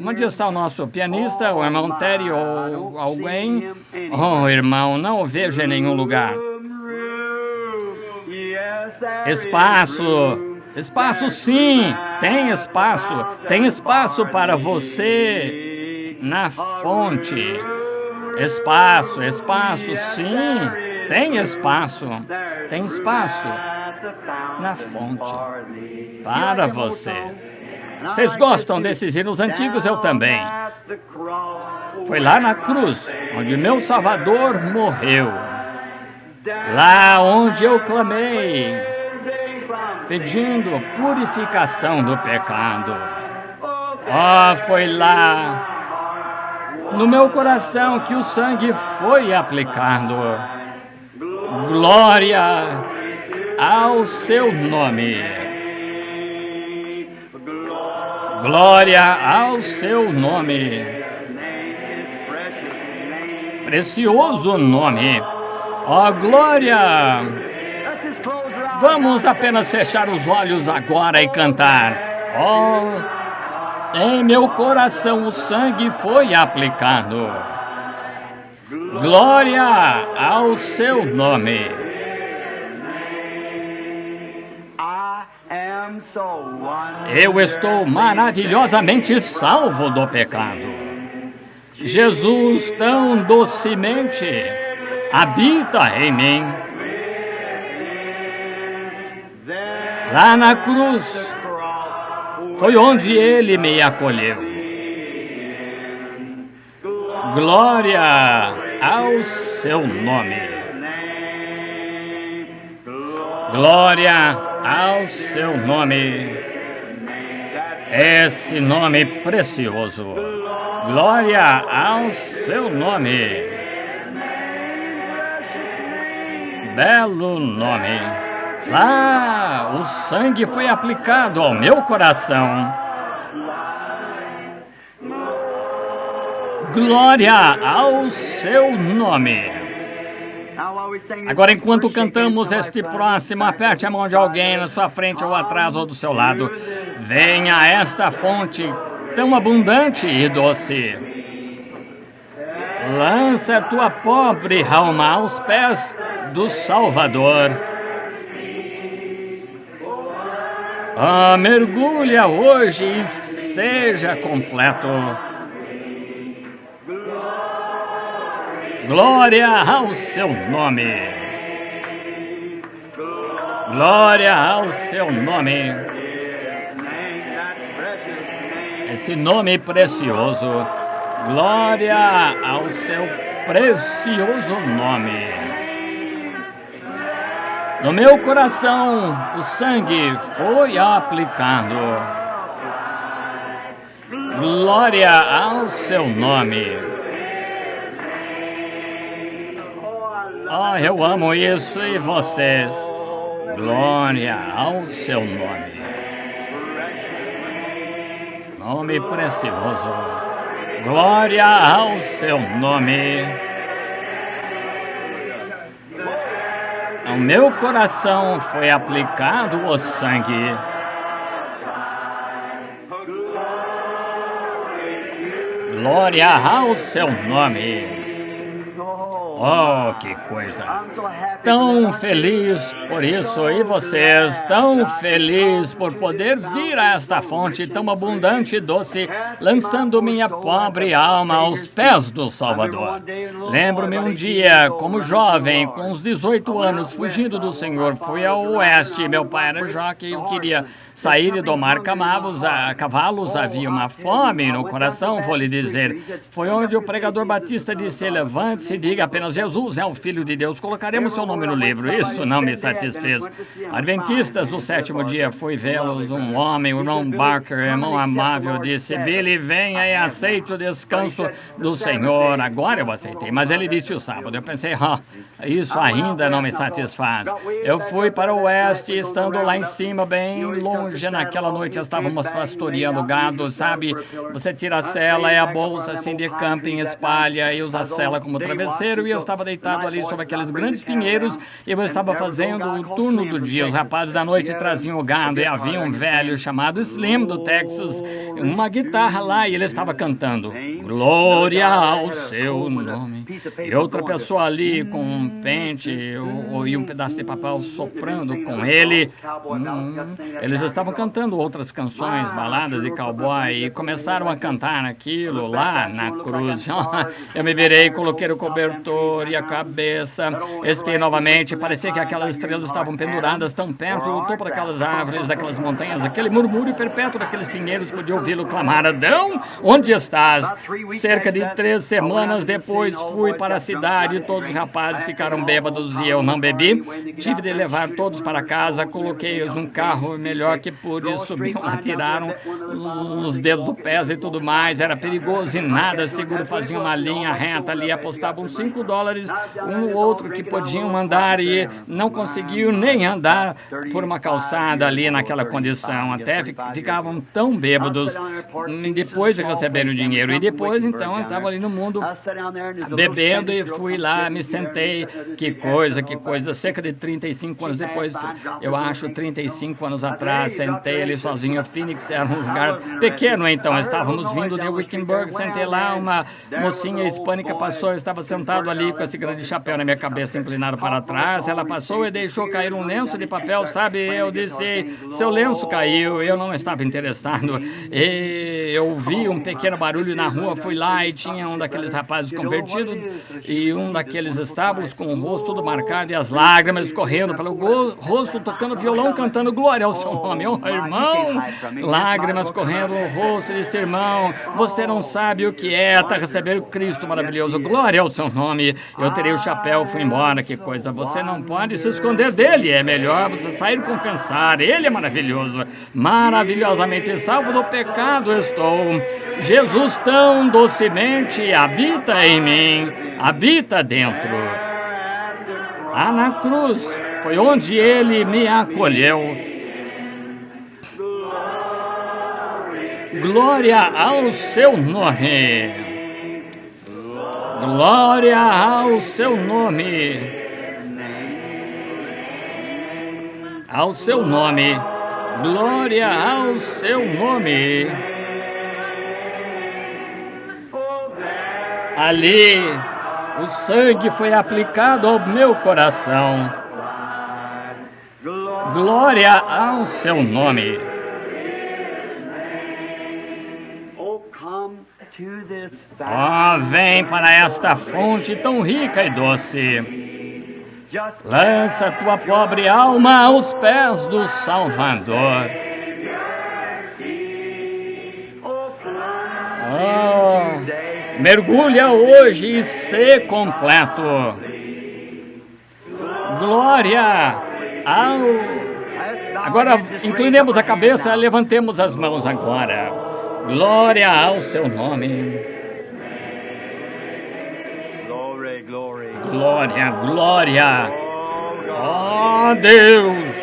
Onde está o nosso pianista, o irmão Terry ou alguém? Oh, irmão, não o vejo em nenhum lugar. Espaço sim, tem espaço para você na fonte. Espaço, sim, tem espaço na fonte para você. Vocês gostam desses hinos antigos? Eu também. Foi lá na cruz, onde meu Salvador morreu. Lá onde eu clamei, pedindo purificação do pecado. Foi lá, no meu coração, que o sangue foi aplicado. Glória ao seu nome. Glória ao seu nome. Precioso nome. Glória. Vamos apenas fechar os olhos agora e cantar. Em meu coração o sangue foi aplicado. Glória ao seu nome. Eu estou maravilhosamente salvo do pecado. Jesus tão docemente habita em mim. Lá na cruz foi onde ele me acolheu. Glória ao seu nome. Glória ao seu nome. Esse nome precioso. Glória ao seu nome. Belo nome. Lá, o sangue foi aplicado ao meu coração. Glória ao seu nome. Agora, enquanto cantamos este próximo, aperte a mão de alguém na sua frente ou atrás ou do seu lado. Venha a esta fonte tão abundante e doce. Lança a tua pobre alma aos pés do Salvador. Mergulha hoje e seja completo. Glória ao seu nome. Glória ao seu nome. Esse nome precioso. Glória ao seu precioso nome. No meu coração o sangue foi aplicado. Glória ao seu nome. Eu amo isso e vocês. Glória ao seu nome. Nome precioso. Glória ao seu nome. Ao meu coração foi aplicado o sangue. Glória ao seu nome. Oh, que coisa! Tão feliz por isso, e vocês, tão feliz por poder vir a esta fonte tão abundante e doce, lançando minha pobre alma aos pés do Salvador. Lembro-me um dia, como jovem, com uns 18 anos, fugindo do Senhor, fui ao oeste. Meu pai era jockey e eu queria sair e domar cavalos. Havia uma fome no coração, vou lhe dizer. Foi onde o pregador Batista disse: levante-se e diga apenas: Jesus é o Filho de Deus, colocaremos seu nome no livro. Isso não me satisfez. Adventistas do sétimo dia, fui vê-los. Um homem, o Ron Barker, irmão amável, disse: Billy, venha e aceite o descanso do Senhor. Agora eu aceitei, mas ele disse o sábado. Eu pensei: isso ainda não me satisfaz. Eu fui para o oeste, estando lá em cima, bem longe, naquela noite estávamos pastoreando gado, sabe? Você tira a sela, é a bolsa assim de camping, espalha e usa a sela como travesseiro, e eu estava deitado ali sobre aqueles grandes pinheiros e eu estava fazendo o turno do dia. Os rapazes da noite traziam o gado e havia um velho chamado Slim do Texas, uma guitarra lá, e ele estava cantando glória ao seu nome. E outra pessoa ali com um pente e um pedaço de papel soprando com ele. Eles estavam cantando outras canções, baladas de cowboy, e começaram a cantar aquilo lá na cruz. Eu me virei, coloquei o cobertor e a cabeça, espiei novamente. Parecia que aquelas estrelas estavam penduradas tão perto do topo daquelas árvores, daquelas montanhas. Aquele murmúrio perpétuo daqueles pinheiros, podia ouvi-lo clamar: Adão, onde estás? Cerca de 3 semanas depois, fui para a cidade. Todos os rapazes ficaram bêbados e eu não bebi. Tive de levar todos para casa, coloquei-os num carro melhor que pude, subiam lá, tiraram os dedos do pé e tudo mais. Era perigoso e nada seguro. Faziam uma linha reta ali, apostavam $5 um no outro que podiam andar, e não conseguiam nem andar por uma calçada ali naquela condição. Até ficavam tão bêbados depois de receberem o dinheiro. E depois, então, eu estava ali no mundo bebendo e fui lá, me sentei. Que coisa. Cerca de 35 anos depois, eu acho, 35 anos atrás, sentei ali sozinho. Phoenix era um lugar pequeno, então. Estávamos vindo de Wickenburg, sentei lá, uma mocinha hispânica passou, eu estava sentado ali com esse grande chapéu na minha cabeça, inclinado para trás. Ela passou e deixou cair um lenço de papel, sabe? Eu disse: seu lenço caiu. Eu não estava interessado. E eu vi um pequeno barulho na rua, fui lá e tinha um daqueles rapazes convertidos e um daqueles estábulos com o rosto todo marcado e as lágrimas escorrendo pelo rosto, tocando violão, cantando glória ao seu nome. Oh, irmão, lágrimas correndo no rosto. Disse: irmão, você não sabe o que é tá receber o Cristo maravilhoso, glória ao seu nome. Eu tirei o chapéu, fui embora. Que coisa, você não pode se esconder dele, é melhor você sair e confessar. Ele é maravilhoso, maravilhosamente salvo do pecado estou. Jesus tão docemente habita em mim, habita dentro. Na cruz foi onde ele me acolheu. Glória ao seu nome. Glória ao seu nome. Ao seu nome. Glória ao seu nome. Ali, o sangue foi aplicado ao meu coração. Glória ao seu nome. Vem para esta fonte tão rica e doce. Lança tua pobre alma aos pés do Salvador. Mergulha hoje e sê completo. Glória ao... Agora inclinemos a cabeça, levantemos as mãos agora. Glória ao seu nome. Glória, glória. Oh, Deus.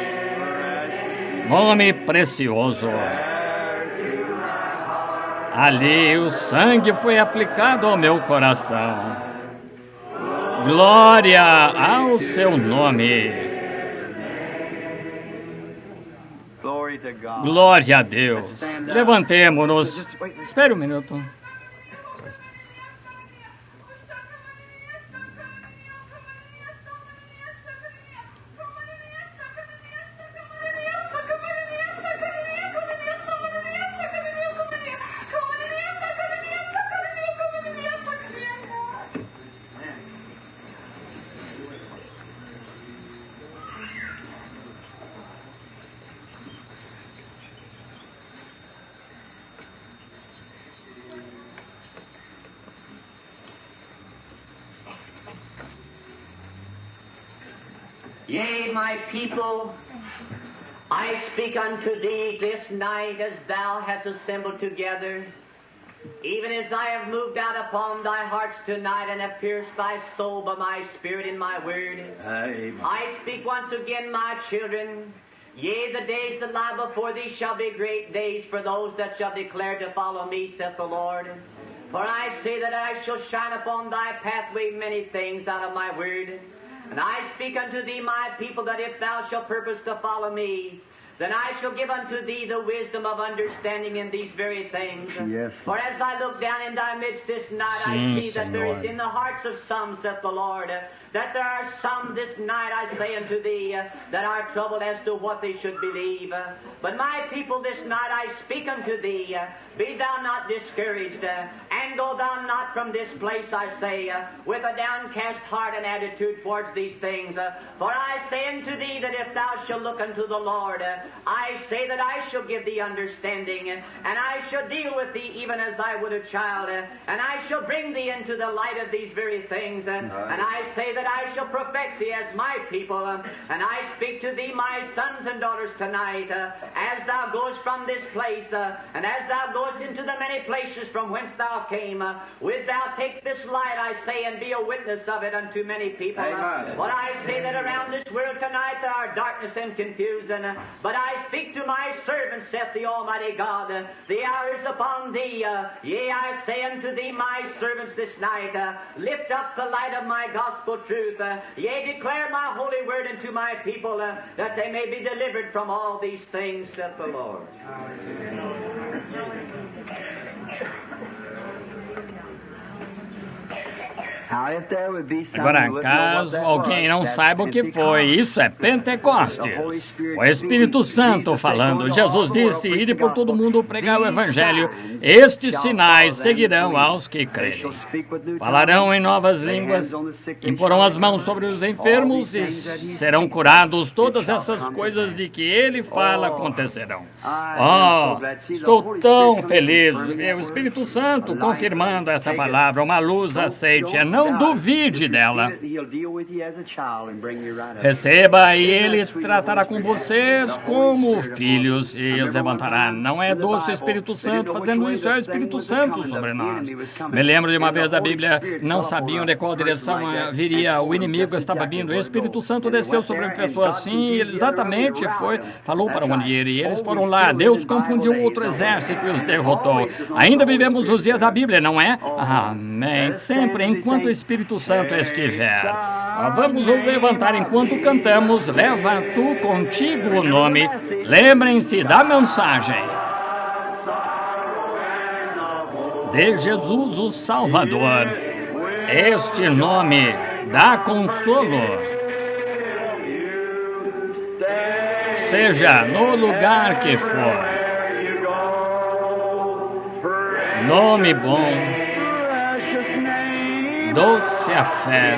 Nome precioso. Ali o sangue foi aplicado ao meu coração. Glória ao seu nome. Glória a Deus. Levantemo-nos. Espere um minuto. Yea, my people, I speak unto thee this night as thou hast assembled together, even as I have moved out upon thy hearts tonight and have pierced thy soul by my spirit in my word. Amen. I speak once again, my children, yea, the days that lie before thee shall be great days for those that shall declare to follow me, saith the Lord. For I say that I shall shine upon thy pathway many things out of my word. And I speak unto thee, my people, that if thou shalt purpose to follow me, then I shall give unto thee the wisdom of understanding in these very things. Yes. For as I look down in thy midst this night, I see that there is in the hearts of some, saith the Lord, that there are some this night, I say unto thee, that are troubled as to what they should believe. But my people, this night I speak unto thee, be thou not discouraged, and go thou not from this place, I say, with a downcast heart and attitude towards these things. For I say unto thee that if thou shalt look unto the Lord, I say that I shall give thee understanding, and I shall deal with thee even as I would a child, and I shall bring thee into the light of these very things, and I say that I shall perfect thee as my people, and I speak to thee, my sons and daughters, tonight, as thou goest from this place, and as thou goest into the many places from whence thou came, wilt thou take this light, I say, and be a witness of it unto many people. But I say that around this world tonight there are darkness and confusion, but I speak to my servant, saith the Almighty God, the hour is upon thee. Yea, I say unto thee, my servants, this night, lift up the light of my gospel truth. Yea, declare my holy word unto my people, that they may be delivered from all these things, saith the Lord. Agora, caso alguém não saiba o que foi, isso é Pentecostes. O Espírito Santo falando. Jesus disse, ide por todo mundo pregar o Evangelho. Estes sinais seguirão aos que crerem. Falarão em novas línguas, imporão as mãos sobre os enfermos e serão curados. Todas essas coisas de que ele fala acontecerão. Oh, estou tão feliz. O Espírito Santo confirmando essa palavra, uma luz aceite. Não duvide dela. Receba e ele tratará com vocês como filhos e os levantará. Não é doce Espírito Santo fazendo isso, é o Espírito Santo sobre nós. Me lembro de uma vez da Bíblia, não sabiam de qual direção viria o inimigo, estava vindo. O Espírito Santo desceu sobre a pessoa assim, e ele exatamente falou para onde ir, e eles foram lá. Deus confundiu outro exército e os derrotou. Ainda vivemos os dias da Bíblia, não é? Amém. Sempre enquanto o Espírito Santo estiver. Vamos nos levantar enquanto cantamos. Leva tu contigo o nome. Lembrem-se da mensagem de Jesus o Salvador. Este nome dá consolo. Seja no lugar que for. Nome bom. Doce a fé,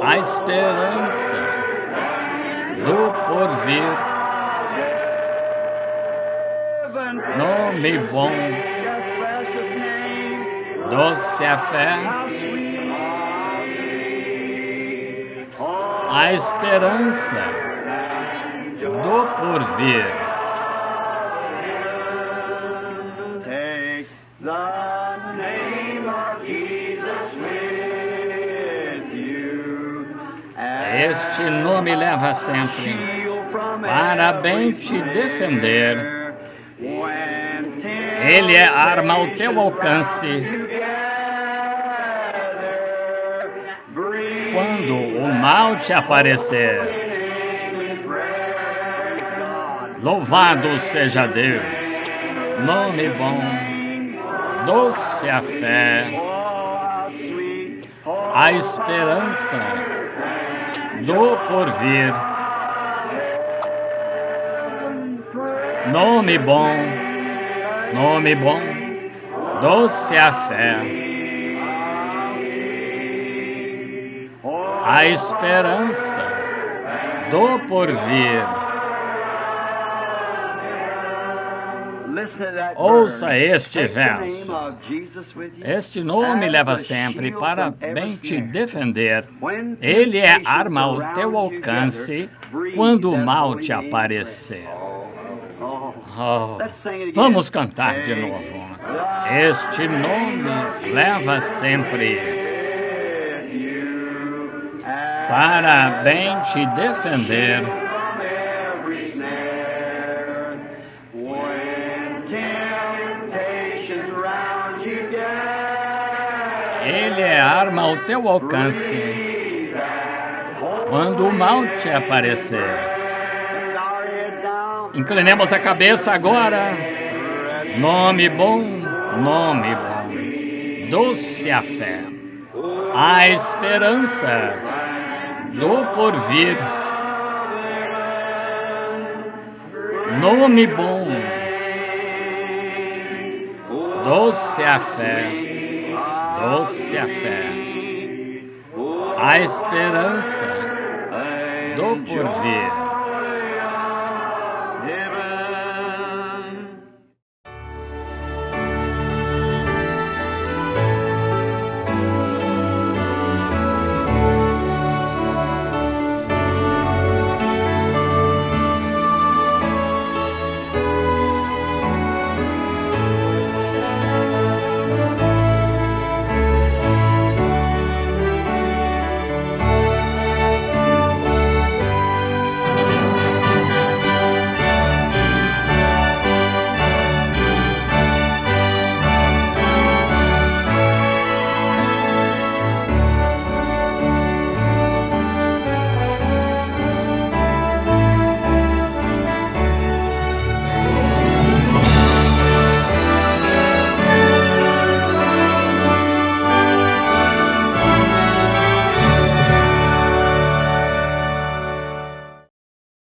a esperança do porvir. Nome bom, doce a fé, a esperança do porvir. Este nome leva sempre para bem te defender. Ele é arma ao teu alcance. Quando o mal te aparecer, louvado seja Deus. Nome bom, doce a fé, a esperança do porvir. Nome bom, doce a fé, a esperança do porvir. Ouça este verso. Este nome leva sempre para bem te defender. Ele é arma ao teu alcance quando o mal te aparecer. Oh, vamos cantar de novo. Este nome leva sempre para bem te defender. Ele é arma ao teu alcance quando o mal te aparecer. Inclinemos a cabeça agora. Nome bom, doce a fé, a esperança do porvir. Nome bom, doce a fé, a esperança do porvir.